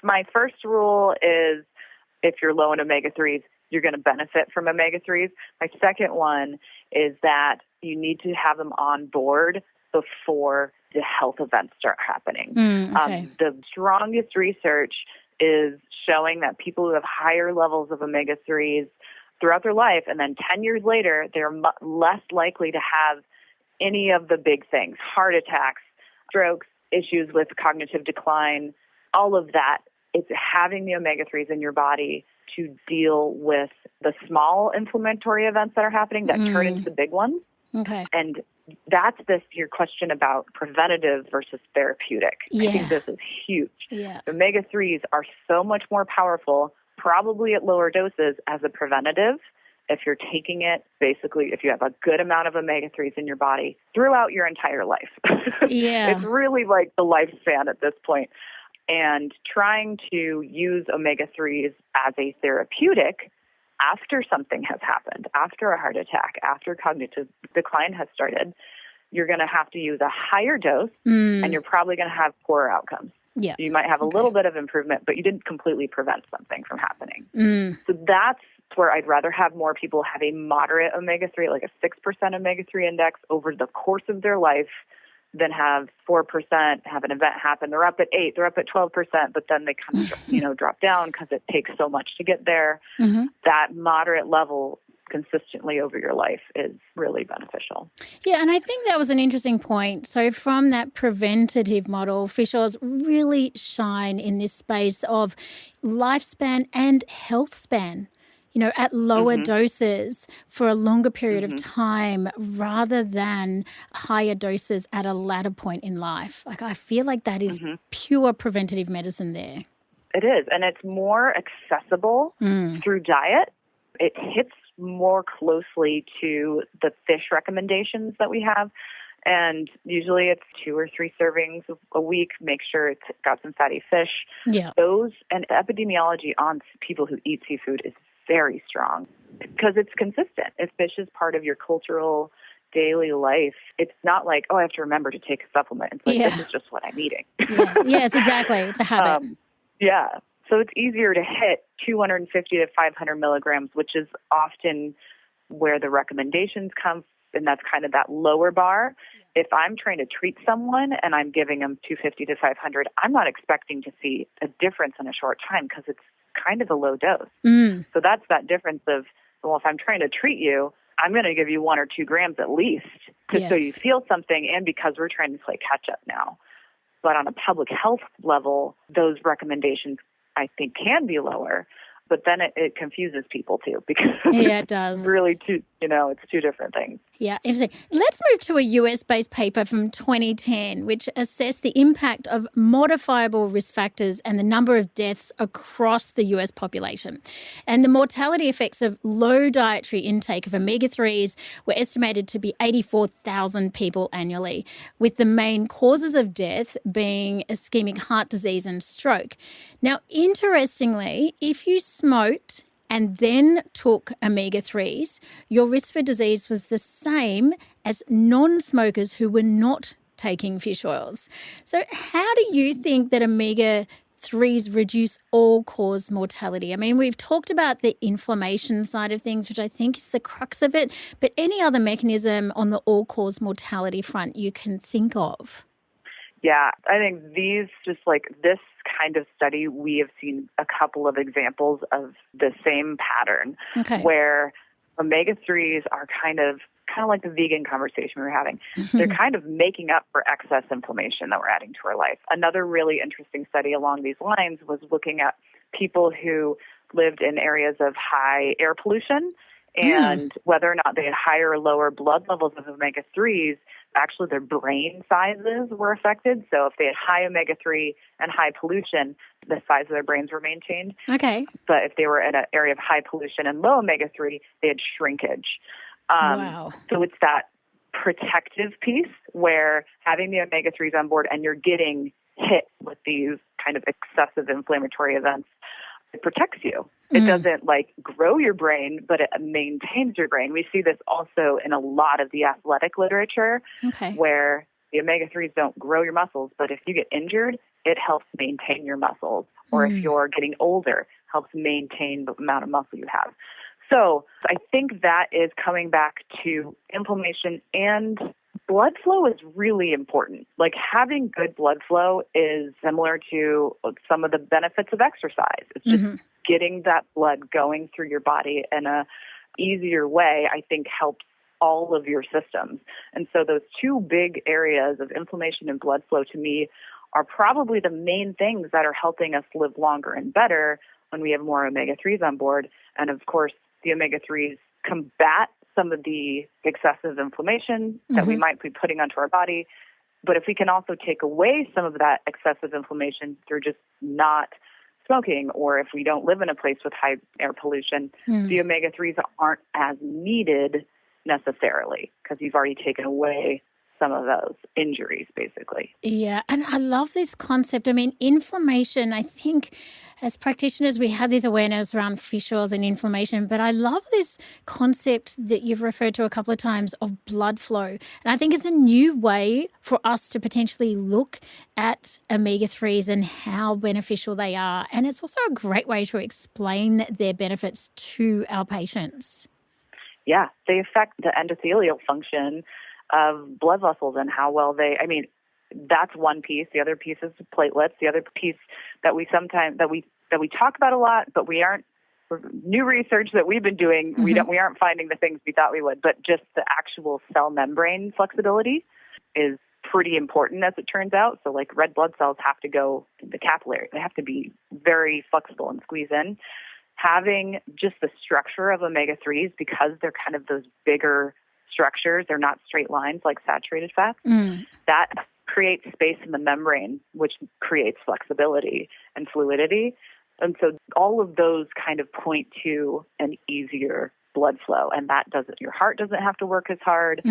My first rule is if you're low in omega-3s, you're going to benefit from omega-3s. My second one is that you need to have them on board before the health events start happening. The strongest research is showing that people who have higher levels of omega-3s throughout their life, and then 10 years later, they're less likely to have any of the big things, heart attacks, strokes, issues with cognitive decline, all of that. It's having the omega-3s in your body to deal with the small inflammatory events that are happening that turn into the big ones. Okay. And that's your question about preventative versus therapeutic. I think this is huge. Yeah. Omega-3s are so much more powerful, probably at lower doses, as a preventative. If you're taking it, basically, if you have a good amount of omega-3s in your body throughout your entire life. It's really like the lifespan at this point. And trying to use omega-3s as a therapeutic after something has happened, after a heart attack, after cognitive decline has started, you're going to have to use a higher dose, and you're probably going to have poorer outcomes. Yeah. You might have a little bit of improvement, but you didn't completely prevent something from happening. So that's where I'd rather have more people have a moderate omega-3, like a 6% omega-3 index over the course of their life, than have 4%, have an event happen. They're up at 8%, they're up at 12%, but then they kind of, drop down because it takes so much to get there. That moderate level consistently over your life is really beneficial. Yeah, and I think that was an interesting point. So from that preventative model, fish oils really shine in this space of lifespan and health span. At lower doses for a longer period of time rather than higher doses at a latter point in life. Like, I feel like that is pure preventative medicine there. It is, and it's more accessible through diet. It hits more closely to the fish recommendations that we have. And usually it's 2 or 3 servings a week. Make sure it's got some fatty fish. Yeah. Those, and epidemiology on people who eat seafood is very strong because it's consistent. If fish is part of your cultural daily life, it's not like, oh, I have to remember to take a supplement. It's like, this is just what I'm eating. Yes, exactly. It's a habit. So it's easier to hit 250 to 500 milligrams, which is often where the recommendations come, and that's kind of that lower bar. If I'm trying to treat someone and I'm giving them 250 to 500, I'm not expecting to see a difference in a short time because it's kind of a low dose. So that's that difference of, well, if I'm trying to treat you, I'm going to give you 1 or 2 grams at least so you feel something, and because we're trying to play catch up now. But on a public health level, those recommendations, I think, can be lower. But then it confuses people too, because it does. Really it's two different things. Yeah, interesting. Let's move to a US-based paper from 2010, which assessed the impact of modifiable risk factors and the number of deaths across the US population. And the mortality effects of low dietary intake of omega-3s were estimated to be 84,000 people annually, with the main causes of death being ischemic heart disease and stroke. Now, interestingly, if you smoked and then took omega-3s, your risk for disease was the same as non-smokers who were not taking fish oils. So how do you think that omega-3s reduce all-cause mortality? I mean, we've talked about the inflammation side of things, which I think is the crux of it, but any other mechanism on the all-cause mortality front you can think of? Yeah, I think this kind of study, we have seen a couple of examples of the same pattern where omega-3s are kind of like the vegan conversation we were having. They're kind of making up for excess inflammation that we're adding to our life. Another really interesting study along these lines was looking at people who lived in areas of high air pollution and whether or not they had higher or lower blood levels of omega-3s, actually their brain sizes were affected. So if they had high omega-3 and high pollution, the size of their brains were maintained. Okay. But if they were in an area of high pollution and low omega-3, they had shrinkage. Wow. So it's that protective piece where having the omega-3s on board and you're getting hit with these kind of excessive inflammatory events, it protects you. It doesn't grow your brain, but it maintains your brain. We see this also in a lot of the athletic literature where the omega-3s don't grow your muscles, but if you get injured, it helps maintain your muscles. Or if you're getting older, helps maintain the amount of muscle you have. So I think that is coming back to inflammation, and blood flow is really important. Like having good blood flow is similar to some of the benefits of exercise. It's just getting that blood going through your body in a easier way, I think, helps all of your systems. And so those two big areas of inflammation and blood flow to me are probably the main things that are helping us live longer and better when we have more omega-3s on board. And of course, the omega-3s combat some of the excessive inflammation that we might be putting onto our body. But if we can also take away some of that excessive inflammation through just not smoking, or if we don't live in a place with high air pollution, the omega-3s aren't as needed necessarily because you've already taken away some of those injuries, basically. Yeah, and I love this concept. I mean, inflammation, I think as practitioners, we have this awareness around fish oils and inflammation, but I love this concept that you've referred to a couple of times of blood flow. And I think it's a new way for us to potentially look at omega-3s and how beneficial they are. And it's also a great way to explain their benefits to our patients. Yeah, they affect the endothelial function of blood vessels and how well that's one piece. The other piece is the platelets. The other piece that we sometimes that we talk about a lot, but we aren't, new research that we've been doing, we aren't finding the things we thought we would, but just the actual cell membrane flexibility is pretty important as it turns out. So like red blood cells have to go in the capillary. They have to be very flexible and squeeze in. Having just the structure of omega-3s, because they're kind of those bigger structures, they're not straight lines like saturated fats, that creates space in the membrane, which creates flexibility and fluidity. And so all of those kind of point to an easier blood flow, and your heart doesn't have to work as hard.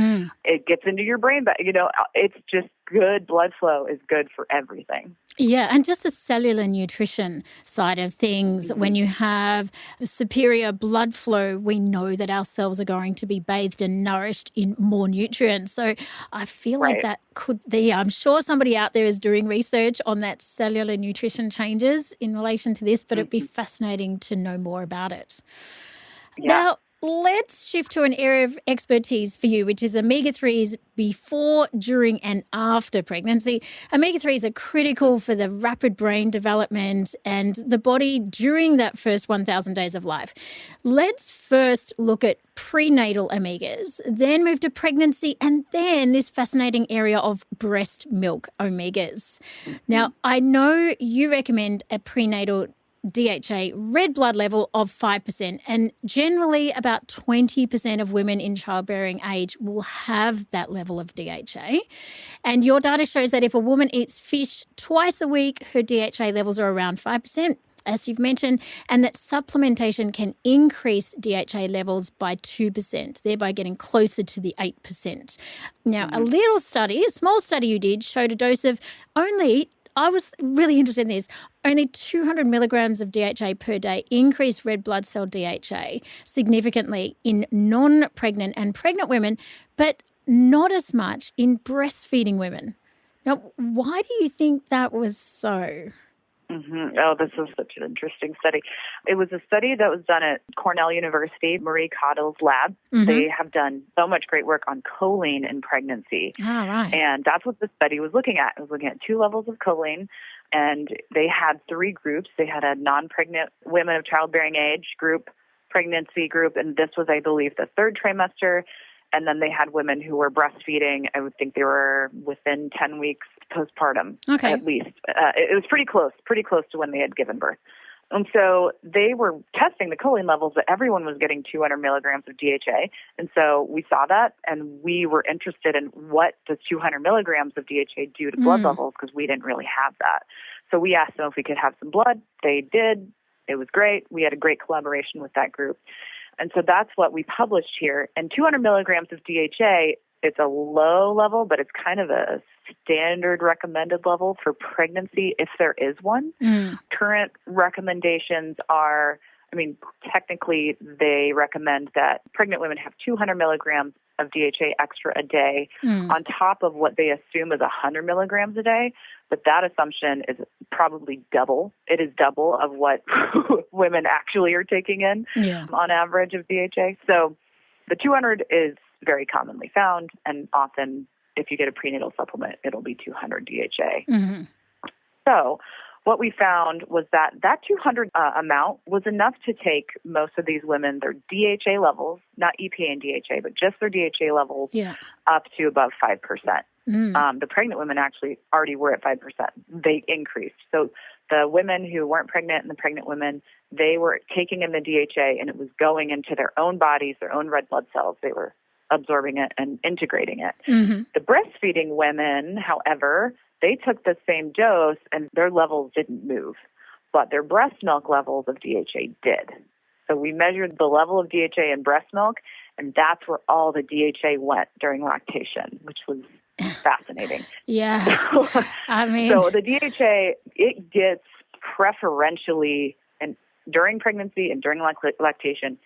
It gets into your brain, but it's just good blood flow is good for everything. Yeah, and just the cellular nutrition side of things, when you have superior blood flow, we know that our cells are going to be bathed and nourished in more nutrients. So I feel like that could be, I'm sure somebody out there is doing research on that cellular nutrition changes in relation to this, but it'd be fascinating to know more about it. Yeah. Now, let's shift to an area of expertise for you, which is omega-3s before, during and after pregnancy. Omega-3s are critical for the rapid brain development and the body during that first 1,000 days of life. Let's first look at prenatal omegas, then move to pregnancy, and then this fascinating area of breast milk omegas. Now, I know you recommend a prenatal DHA red blood level of 5%, and generally about 20% of women in childbearing age will have that level of DHA. And your data shows that if a woman eats fish twice a week, her DHA levels are around 5%, as you've mentioned, and that supplementation can increase DHA levels by 2%, thereby getting closer to the 8%. Now, a small study you did showed a dose of I was really interested in this. Only 200 milligrams of DHA per day increased red blood cell DHA significantly in non-pregnant and pregnant women, but not as much in breastfeeding women. Now, why do you think that was so? Oh, this is such an interesting study. It was a study that was done at Cornell University, Marie Cottle's lab. They have done so much great work on choline in pregnancy. Right. And that's what the study was looking at. It was looking at 2 levels of choline, and they had 3 groups. They had a non-pregnant women of childbearing age group, pregnancy group, and this was, I believe, the 3rd trimester. And then they had women who were breastfeeding. I would think they were within 10 weeks postpartum, at least. It was pretty close to when they had given birth. And so they were testing the choline levels, but everyone was getting 200 milligrams of DHA. And so we saw that, and we were interested in what does 200 milligrams of DHA do to blood levels, because we didn't really have that. So we asked them if we could have some blood. They did. It was great. We had a great collaboration with that group. And so that's what we published here. And 200 milligrams of DHA, it's a low level, but it's kind of a standard recommended level for pregnancy if there is one. Current recommendations are, technically they recommend that pregnant women have 200 milligrams of DHA extra a day on top of what they assume is 100 milligrams a day. But that assumption is probably double. It is double of what women actually are taking in on average of DHA. So the 200 is very commonly found, and often if you get a prenatal supplement, it'll be 200 DHA. So what we found was that 200 amount was enough to take most of these women, their DHA levels, not EPA and DHA, but just their DHA levels up to above 5%. The pregnant women actually already were at 5%. They increased. So the women who weren't pregnant and the pregnant women, they were taking in the DHA, and it was going into their own bodies, their own red blood cells. They were absorbing it and integrating it. The breastfeeding women, however, they took the same dose and their levels didn't move, but their breast milk levels of DHA did. So we measured the level of DHA in breast milk, and that's where all the DHA went during lactation, which was fascinating. So the DHA, it gets preferentially, and during pregnancy and during lactation,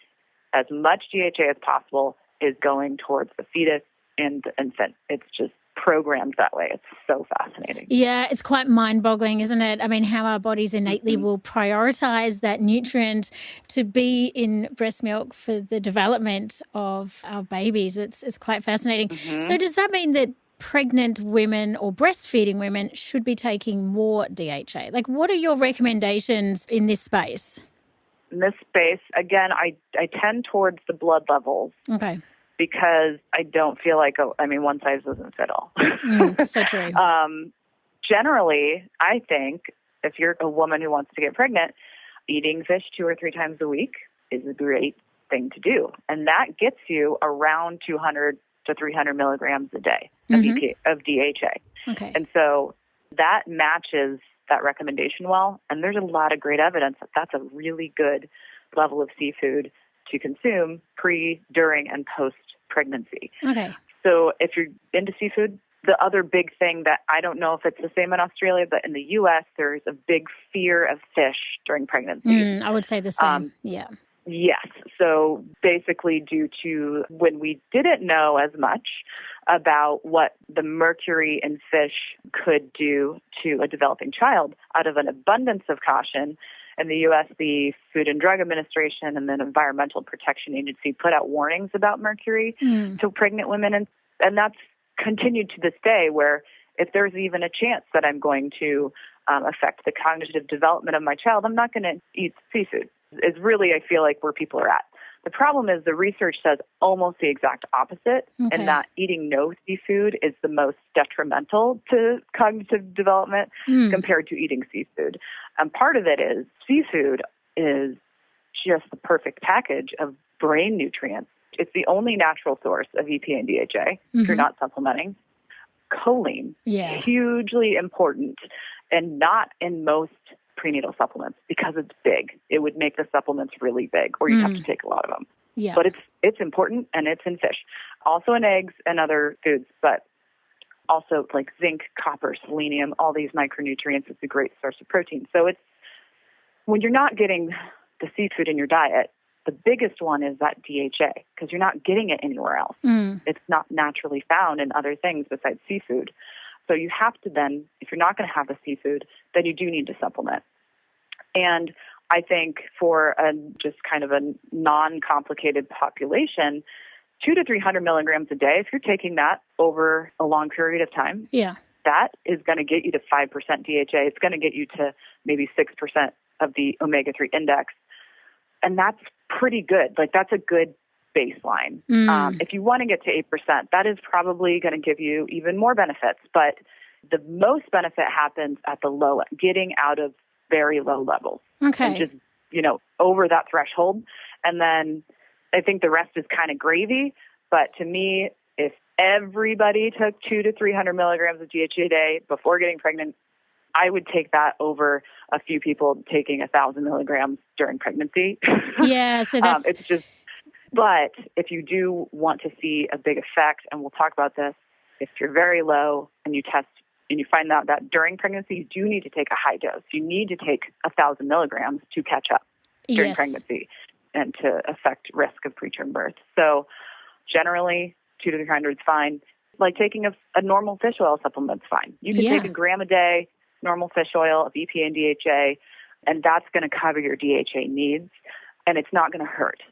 as much DHA as possible is going towards the fetus and the infant. It's just programmed that way. It's so fascinating. Yeah, it's quite mind-boggling, isn't it? How our bodies innately will prioritize that nutrient to be in breast milk for the development of our babies. It's quite fascinating. So does that mean that pregnant women or breastfeeding women should be taking more DHA? Like, what are your recommendations in this space? In this space, again, I tend towards the blood levels. Okay. Because I don't feel like, one size doesn't fit all. So true. Generally, I think if you're a woman who wants to get pregnant, eating fish 2 or 3 times a week is a great thing to do. And that gets you around 200 to 300 milligrams a day of DHA. Okay. And so that matches that recommendation well. And there's a lot of great evidence that that's a really good level of seafood to consume pre, during, and post-pregnancy. Okay. So if you're into seafood, the other big thing that I don't know if it's the same in Australia, but in the U.S., there's a big fear of fish during pregnancy. I would say the same. Yeah. Yes. So basically due to when we didn't know as much about what the mercury in fish could do to a developing child, out of an abundance of caution, in the U.S., the Food and Drug Administration and then Environmental Protection Agency put out warnings about mercury to pregnant women. And that's continued to this day, where if there's even a chance that I'm going to affect the cognitive development of my child, I'm not going to eat seafood. Is really, I feel like, where people are at. The problem is the research says almost the exact opposite, and that eating no seafood is the most detrimental to cognitive development compared to eating seafood. And part of it is seafood is just the perfect package of brain nutrients. It's the only natural source of EPA and DHA if you're not supplementing. Choline, hugely important, and not in most prenatal supplements because it's big. It would make the supplements really big, or you'd have to take a lot of them. Yeah. But it's important, and it's in fish. Also in eggs and other foods, but also like zinc, copper, selenium, all these micronutrients. It's a great source of protein. So it's when you're not getting the seafood in your diet, the biggest one is that DHA, because you're not getting it anywhere else. It's not naturally found in other things besides seafood. So you have to then, if you're not going to have the seafood, then you do need to supplement. And I think for just kind of a non-complicated population, 200 to 300 milligrams a day, if you're taking that over a long period of time, that is going to get you to 5% DHA. It's going to get you to maybe 6% of the Omega-3 index. And that's pretty good. Like, that's a good baseline. If you want to get to 8%, that is probably going to give you even more benefits. But the most benefit happens at the low, getting out of very low levels. Okay. And just, over that threshold. And then I think the rest is kind of gravy. But to me, if everybody took 200 to 300 milligrams of DHA a day before getting pregnant, I would take that over a few people taking 1,000 milligrams during pregnancy. Yeah, so that's... it's just... But if you do want to see a big effect, and we'll talk about this, if you're very low and you test and you find out that during pregnancy, you do need to take a high dose. You need to take 1,000 milligrams to catch up during pregnancy and to affect risk of preterm birth. So generally, 200 to 300 is fine. Like taking a normal fish oil supplement is fine. You can take a gram a day, normal fish oil of EPA and DHA, and that's going to cover your DHA needs. And it's not going to hurt.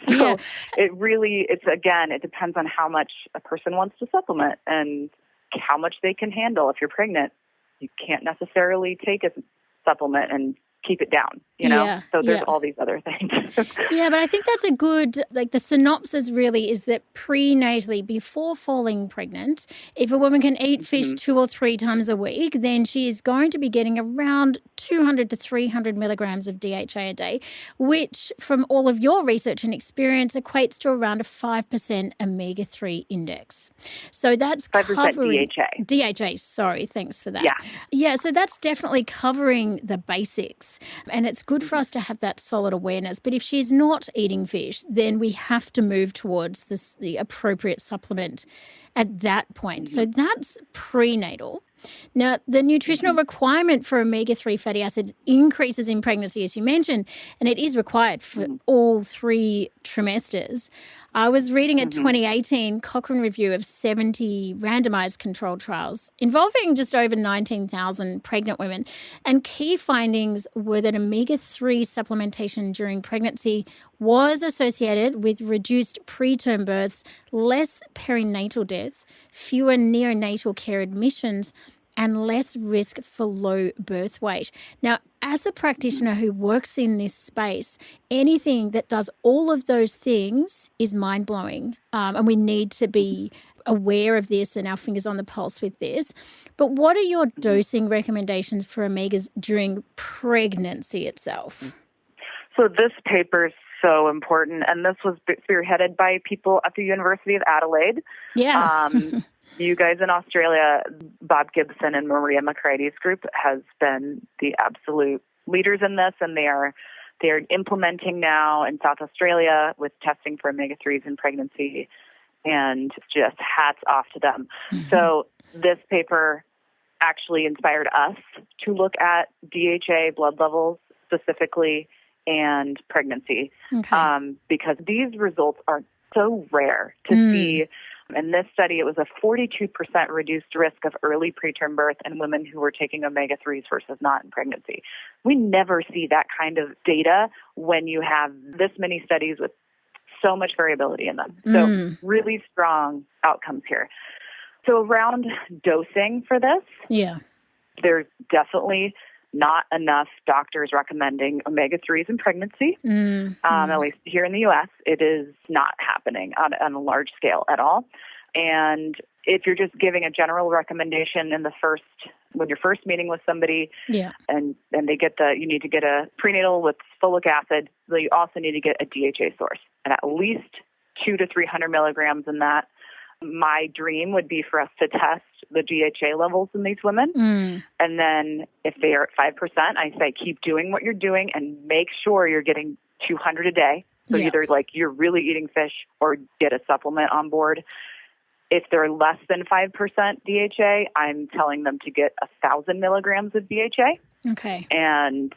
So it depends on how much a person wants to supplement and how much they can handle. If you're pregnant, you can't necessarily take a supplement and keep it down, So there's all these other things. Yeah, but I think that's a good, the synopsis really is that prenatally, before falling pregnant, if a woman can eat fish 2 or 3 times a week, then she is going to be getting around 200 to 300 milligrams of DHA a day, which from all of your research and experience equates to around a 5% omega-3 index. So that's 5% covering... DHA. Sorry, thanks for that. Yeah, so that's definitely covering the basics. And it's good for us to have that solid awareness. But if she's not eating fish, then we have to move towards the appropriate supplement at that point. So that's prenatal. Now, the nutritional requirement for omega-3 fatty acids increases in pregnancy, as you mentioned, and it is required for all 3 trimesters. I was reading a 2018 Cochrane review of 70 randomized controlled trials involving just over 19,000 pregnant women, and key findings were that omega-3 supplementation during pregnancy was associated with reduced preterm births, less perinatal death, fewer neonatal care admissions, and less risk for low birth weight. Now, as a practitioner who works in this space, anything that does all of those things is mind-blowing, and we need to be aware of this and our fingers on the pulse with this. But what are your dosing recommendations for omegas during pregnancy itself? So this paper is so important, and this was spearheaded by people at the University of Adelaide. Yeah. You guys in Australia, Bob Gibson and Maria McCready's group has been the absolute leaders in this, and they are They're implementing now in South Australia with testing for omega-3s in pregnancy, and just hats off to them. Mm-hmm. So this paper actually inspired us to look at DHA blood levels specifically and pregnancy, because these results are so rare to see. In this study, it was a 42% reduced risk of early preterm birth in women who were taking omega-3s versus not in pregnancy. We never see that kind of data when you have this many studies with so much variability in them. So really strong outcomes here. So around dosing for this, there's definitely not enough doctors recommending omega-3s in pregnancy. At least here in the U.S., it is not happening on a large scale at all. And if you're just giving a general recommendation when you're first meeting with somebody, and they get you need to get a prenatal with folic acid, so you also need to get a DHA source, and at least 200 to 300 milligrams in that. My dream would be for us to test the DHA levels in these women. And then if they are at 5%, I say keep doing what you're doing and make sure you're getting 200 a day. So either you're really eating fish or get a supplement on board. If they're less than 5% DHA, I'm telling them to get 1,000 milligrams of DHA. Okay. And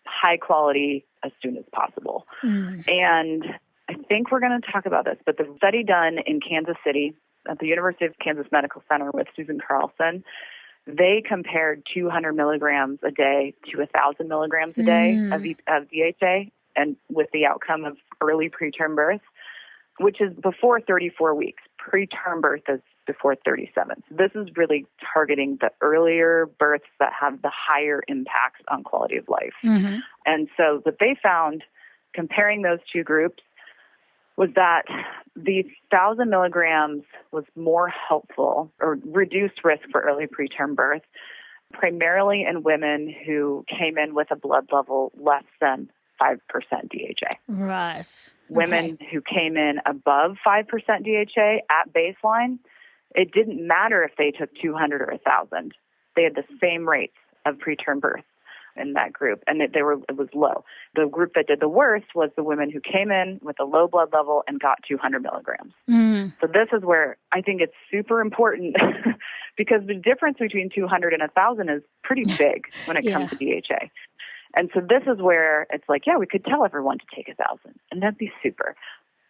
high quality as soon as possible. And I think we're going to talk about this, but the study done in Kansas City at the University of Kansas Medical Center with Susan Carlson, they compared 200 milligrams a day to 1,000 milligrams a day of DHA, and with the outcome of early preterm birth, which is before 34 weeks. Preterm birth is before 37. So this is really targeting the earlier births that have the higher impacts on quality of life. And so what they found, comparing those two groups, was that the 1,000 milligrams was more helpful or reduced risk for early preterm birth, primarily in women who came in with a blood level less than 5% DHA. Right. Women who came in above 5% DHA at baseline, it didn't matter if they took 200 or 1,000. They had the same rates of preterm birth in that group, and it was low. The group that did the worst was the women who came in with a low blood level and got 200 milligrams. So this is where I think it's super important because the difference between 200 and 1,000 is pretty big when it comes to DHA. And so this is where it's we could tell everyone to take 1,000, and that'd be super.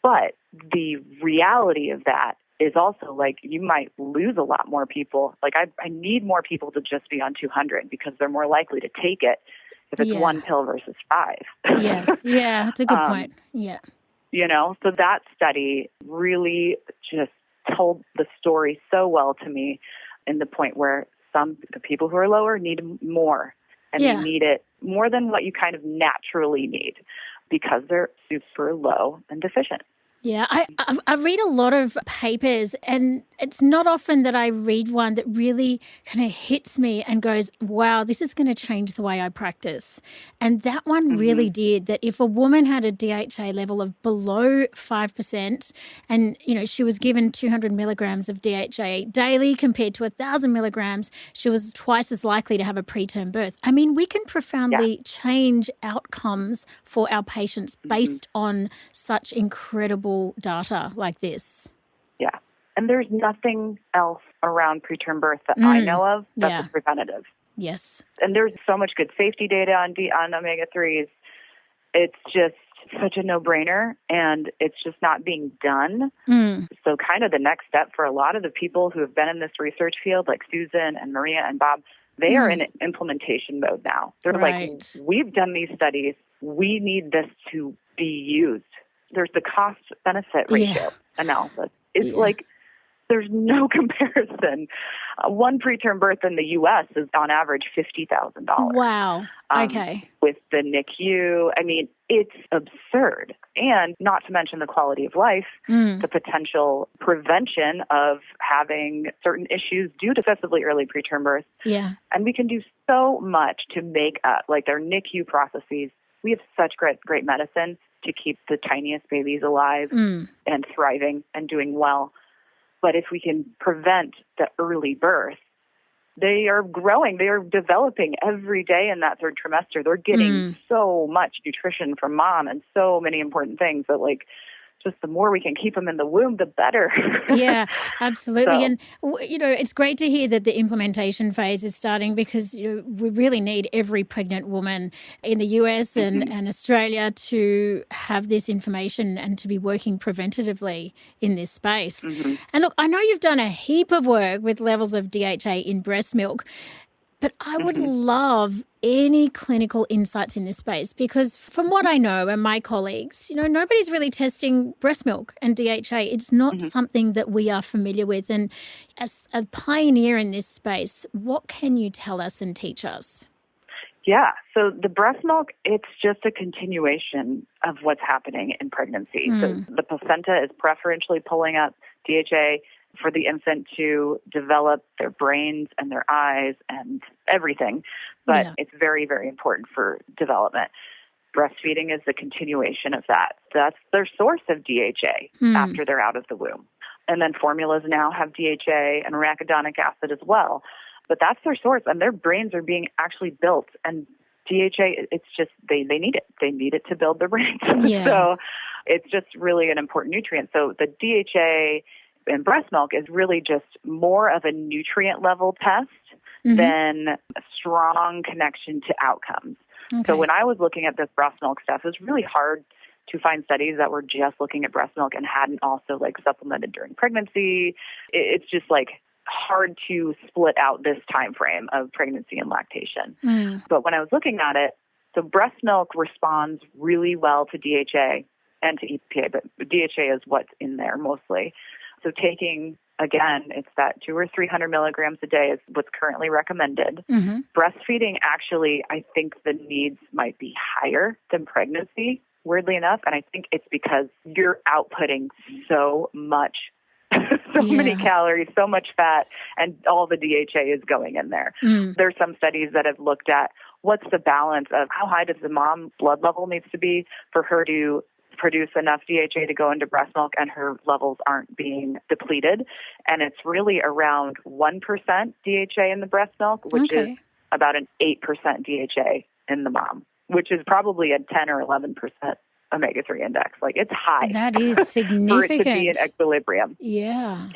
But the reality of that is also you might lose a lot more people. I need more people to just be on 200 because they're more likely to take it if it's one pill versus 5. That's a good point. So that study really just told the story so well to me, in the point where the people who are lower need more, and they need it more than what you kind of naturally need because they're super low and deficient. Yeah, I read a lot of papers, and it's not often that I read one that really kind of hits me and goes, wow, this is going to change the way I practice. And that one really did, that if a woman had a DHA level of below 5% and, she was given 200 milligrams of DHA daily compared to 1,000 milligrams, she was twice as likely to have a preterm birth. I mean, we can profoundly change outcomes for our patients based on such incredible data like this. Yeah. And there's nothing else around preterm birth that I know of that's preventative. Yes. And there's so much good safety data on omega-3s. It's just such a no-brainer, and it's just not being done. So kind of the next step for a lot of the people who have been in this research field, like Susan and Maria and Bob, they are in implementation mode now. They're we've done these studies. We need this to be used. There's the cost-benefit ratio analysis. It's there's no comparison. One preterm birth in the U.S. is on average $50,000. Wow. Okay. With the NICU, I mean, it's absurd. And not to mention the quality of life, the potential prevention of having certain issues due to excessively early preterm birth. Yeah. And we can do so much to make up, their NICU processes. We have such great medicine to keep the tiniest babies alive and thriving and doing well. But if we can prevent the early birth, they are growing. They are developing every day in that third trimester. They're getting so much nutrition from mom and so many important things that, like, just the more we can keep them in the womb, the better. Yeah, absolutely. So, And, it's great to hear that the implementation phase is starting because we really need every pregnant woman in the US and Australia to have this information and to be working preventatively in this space. And look, I know you've done a heap of work with levels of DHA in breast milk, but I would love any clinical insights in this space because from what I know and my colleagues, nobody's really testing breast milk and DHA. It's not something that we are familiar with. And as a pioneer in this space, what can you tell us and teach us? Yeah, so the breast milk, it's just a continuation of what's happening in pregnancy. So the placenta is preferentially pulling up DHA for the infant to develop their brains and their eyes and everything. But it's very, very important for development. Breastfeeding is the continuation of that. That's their source of DHA after they're out of the womb. And then formulas now have DHA and arachidonic acid as well. But that's their source, and their brains are being actually built. And DHA, it's just, they need it. They need it to build their brains. So it's just really an important nutrient. So the DHA in breast milk is really just more of a nutrient level test than a strong connection to outcomes. So when I was looking at this breast milk stuff, it was really hard to find studies that were just looking at breast milk and hadn't also like supplemented during pregnancy. It's just like hard to split out this time frame of pregnancy and lactation. But when I was looking at it, so breast milk responds really well to DHA and to EPA, but DHA is what's in there mostly. So taking, again, it's that 200 or 300 milligrams a day is what's currently recommended. Breastfeeding, actually, I think the needs might be higher than pregnancy, weirdly enough. And I think it's because you're outputting so much, many calories, so much fat, and all the DHA is going in there. There's some studies that have looked at what's the balance of how high does the mom blood level needs to be for her to produce enough DHA to go into breast milk and her levels aren't being depleted. And it's really around 1% DHA in the breast milk, which is about an 8% DHA in the mom, which is probably a 10 or 11% omega-3 index. Like, it's high. That is significant. For it to be in equilibrium. Yeah.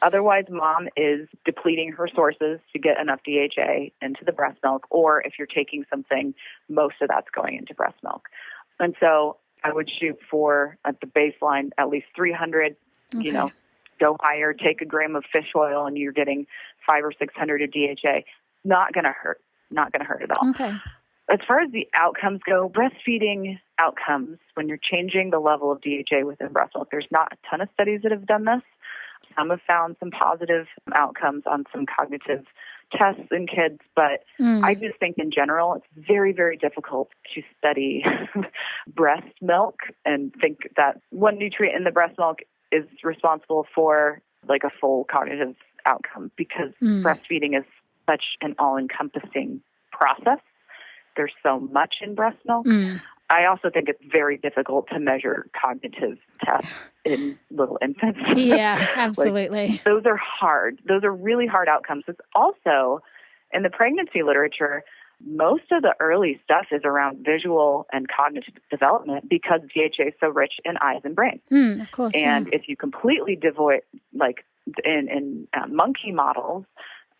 Otherwise, mom is depleting her sources to get enough DHA into the breast milk, or if you're taking something, most of that's going into breast milk. And so I would shoot for, at the baseline, at least 300, go higher, take a gram of fish oil, and you're getting 500 or 600 of DHA. Not going to hurt. Not going to hurt at all. As far as the outcomes go, breastfeeding outcomes, when you're changing the level of DHA within breast milk, there's not a ton of studies that have done this. Some have found some positive outcomes on some cognitive tests in kids, but I just think in general it's very, very difficult to study breast milk and think that one nutrient in the breast milk is responsible for like a full cognitive outcome, because breastfeeding is such an all-encompassing process. There's so much in breast milk. I also think it's very difficult to measure cognitive tests in little infants. Yeah, absolutely. Like, those are hard. Those are really hard outcomes. It's also, in the pregnancy literature, most of the early stuff is around visual and cognitive development because DHA is so rich in eyes and brain. Of course. And if you completely devoid, like in monkey models,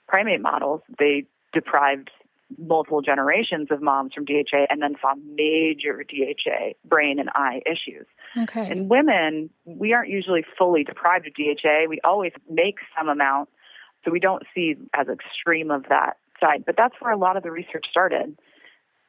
primate models, they deprived multiple generations of moms from DHA and then saw major DHA brain and eye issues. In women, we aren't usually fully deprived of DHA. We always make some amount, so we don't see as extreme of that side. But that's where a lot of the research started.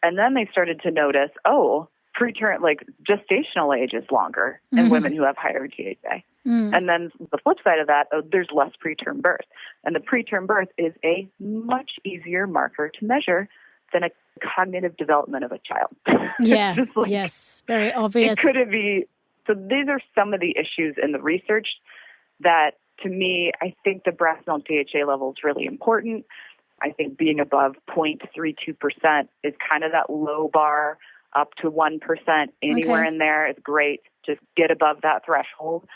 And then they started to notice, preterm, like gestational age is longer in women who have higher DHA. And then the flip side of that, there's less preterm birth. And the preterm birth is a much easier marker to measure than a cognitive development of a child. Yes, very obvious. It couldn't be. So these are some of the issues in the research that, to me, I think the breast milk DHA level is really important. I think being above 0.32% is kind of that low bar. Up to 1%, anywhere in there is great. Just get above that threshold.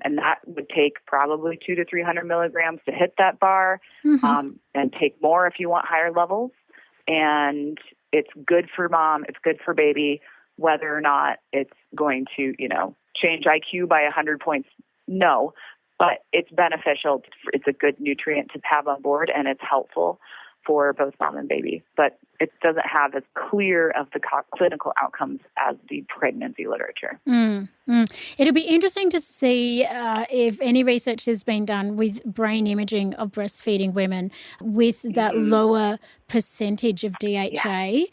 And that would take probably 200 to 300 milligrams to hit that bar, and take more if you want higher levels. And it's good for mom, it's good for baby. Whether or not it's going to, change IQ by 100 points, no. But it's beneficial. It's a good nutrient to have on board, and it's helpful for both mom and baby. But it doesn't have as clear of the clinical outcomes as the pregnancy literature. It'll be interesting to see if any research has been done with brain imaging of breastfeeding women with that lower percentage of DHA,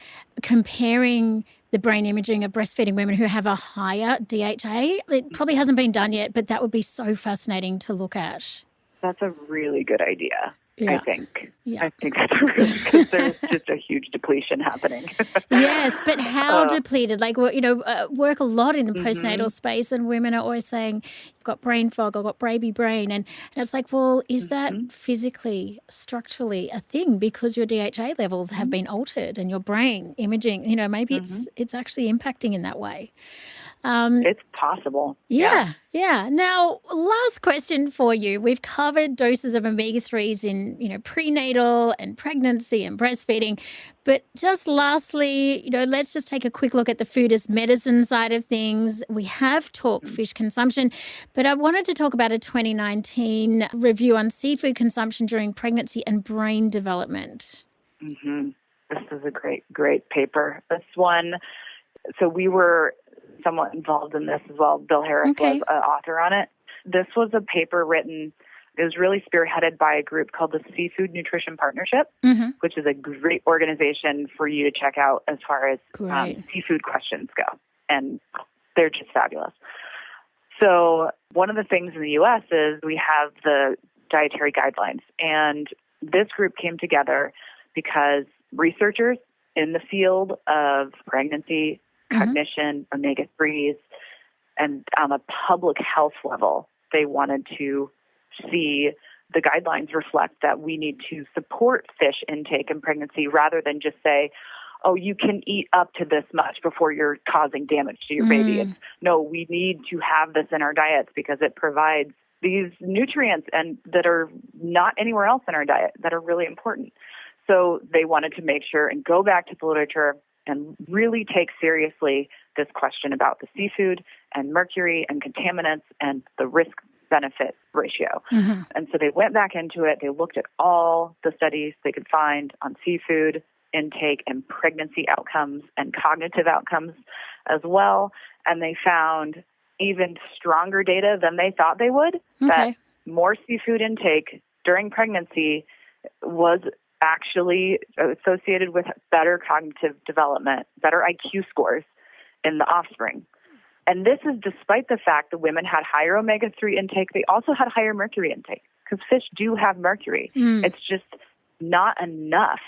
comparing the brain imaging of breastfeeding women who have a higher DHA. It probably hasn't been done yet, but that would be so fascinating to look at. That's a really good idea. Yeah. I think. Yeah. I think that's really, because there's just a huge depletion happening. Yes, but how depleted? Like, work a lot in the postnatal space, and women are always saying, "You've got brain fog, I've got baby brain," and it's like, well, is that physically, structurally a thing because your DHA levels have been altered and your brain imaging? Maybe it's actually impacting in that way. It's possible. Yeah. Now, last question for you. We've covered doses of omega-3s in, prenatal and pregnancy and breastfeeding. But just lastly, let's just take a quick look at the food as medicine side of things. We have talked fish consumption, but I wanted to talk about a 2019 review on seafood consumption during pregnancy and brain development. This is a great paper. This one, so we were somewhat involved in this as well. Bill Harris was an author on it. This was a paper written, it was really spearheaded by a group called the Seafood Nutrition Partnership, which is a great organization for you to check out as far as seafood questions go. And they're just fabulous. So one of the things in the U.S. is we have the dietary guidelines. And this group came together because researchers in the field of pregnancy, cognition, omega-3s, and on a public health level, they wanted to see the guidelines reflect that we need to support fish intake in pregnancy rather than just say, oh, you can eat up to this much before you're causing damage to your baby. It's, no, we need to have this in our diets because it provides these nutrients and that are not anywhere else in our diet that are really important. So they wanted to make sure and go back to the literature and really take seriously this question about the seafood and mercury and contaminants and the risk-benefit ratio. And so they went back into it. They looked at all the studies they could find on seafood intake and pregnancy outcomes and cognitive outcomes as well. And they found even stronger data than they thought they would, that more seafood intake during pregnancy was actually associated with better cognitive development, better IQ scores in the offspring. And this is despite the fact that women had higher omega-3 intake. They also had higher mercury intake because fish do have mercury. It's just not enough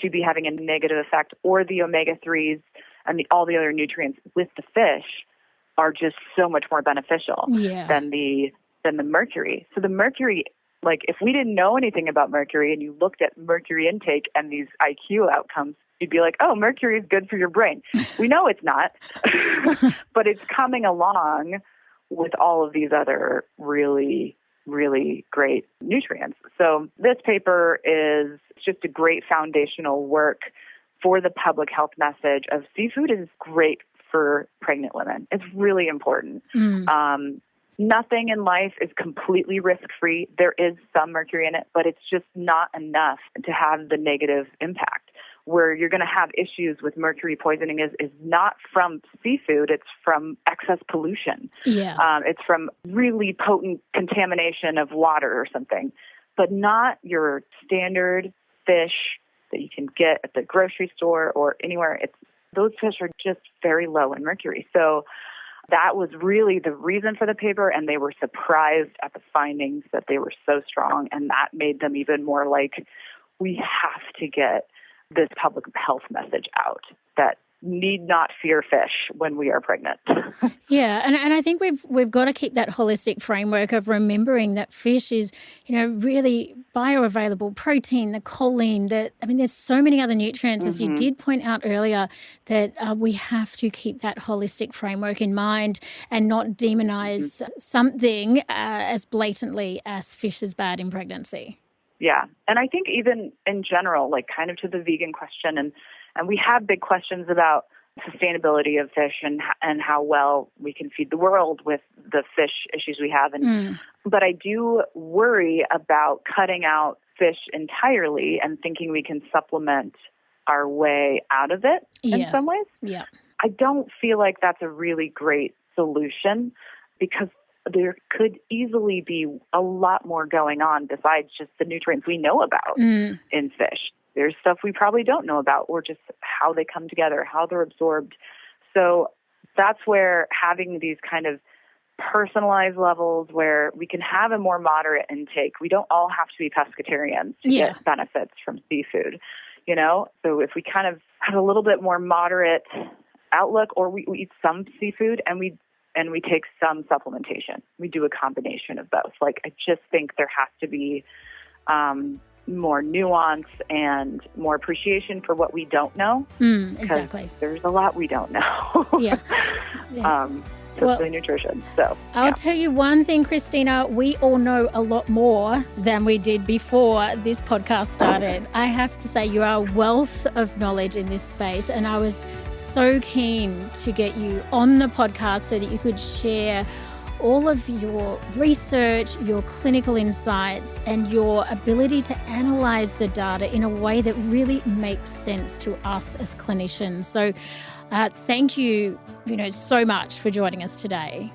to be having a negative effect, or the omega-3s and all the other nutrients with the fish are just so much more beneficial than the mercury. So the mercury, like if we didn't know anything about mercury and you looked at mercury intake and these IQ outcomes, you'd be like, oh, mercury is good for your brain. We know it's not, but it's coming along with all of these other really, really great nutrients. So this paper is just a great foundational work for the public health message of seafood is great for pregnant women. It's really important. Nothing in life is completely risk-free. There is some mercury in it, but it's just not enough to have the negative impact. Where you're going to have issues with mercury poisoning is not from seafood, it's from excess pollution. It's from really potent contamination of water or something, but not your standard fish that you can get at the grocery store or anywhere. Those fish are just very low in mercury. So that was really the reason for the paper, and they were surprised at the findings that they were so strong, and that made them even more like, we have to get this public health message out that need not fear fish when we are pregnant. Yeah, and I think we've got to keep that holistic framework of remembering that fish is, really bioavailable protein, the choline, there's so many other nutrients, as you did point out earlier, that we have to keep that holistic framework in mind and not demonize something as blatantly as fish is bad in pregnancy. Yeah, and I think even in general, like kind of to the vegan question, and we have big questions about sustainability of fish and how well we can feed the world with the fish issues we have. But I do worry about cutting out fish entirely and thinking we can supplement our way out of it in some ways. Yeah. I don't feel like that's a really great solution, because there could easily be a lot more going on besides just the nutrients we know about in fish. There's stuff we probably don't know about, or just how they come together, how they're absorbed. So that's where having these kind of personalized levels where we can have a more moderate intake. We don't all have to be pescatarians to get benefits from seafood, So if we kind of have a little bit more moderate outlook, or we eat some seafood and we take some supplementation. We do a combination of both. Like, I just think there has to be more nuance and more appreciation for what we don't know. Exactly. There's a lot we don't know. Especially nutrition. So I'll tell you one thing, Kristina, we all know a lot more than we did before this podcast started. I have to say, you are a wealth of knowledge in this space, and I was so keen to get you on the podcast so that you could share all of your research, your clinical insights, and your ability to analyze the data in a way that really makes sense to us as clinicians. So thank you, so much for joining us today.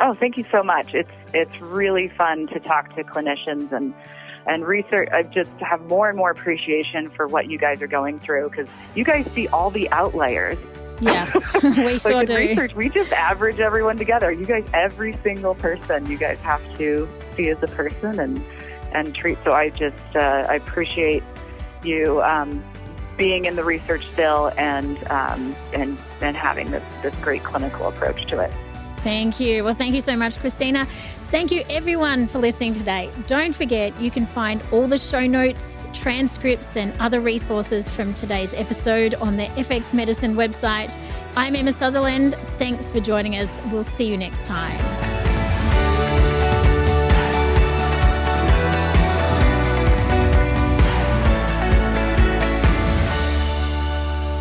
Oh, thank you so much. It's really fun to talk to clinicians and research. I just have more and more appreciation for what you guys are going through, because you guys see all the outliers. Yeah, we sure do. Research, we just average everyone together. You guys, every single person, you guys have to see as a person and treat. So I just I appreciate you being in the research still and having this great clinical approach to it. Thank you. Well, thank you so much, Kristina. Thank you, everyone, for listening today. Don't forget, you can find all the show notes, transcripts, and other resources from today's episode on the FX Medicine website. I'm Emma Sutherland. Thanks for joining us. We'll see you next time.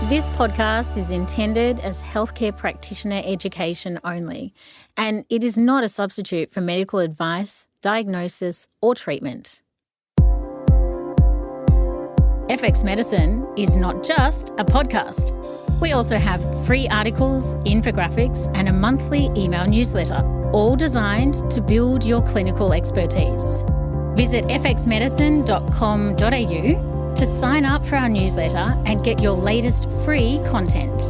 This podcast is intended as healthcare practitioner education only, and it is not a substitute for medical advice, diagnosis, or treatment. FX Medicine is not just a podcast. We also have free articles, infographics, and a monthly email newsletter, all designed to build your clinical expertise. Visit fxmedicine.com.au to sign up for our newsletter and get your latest free content.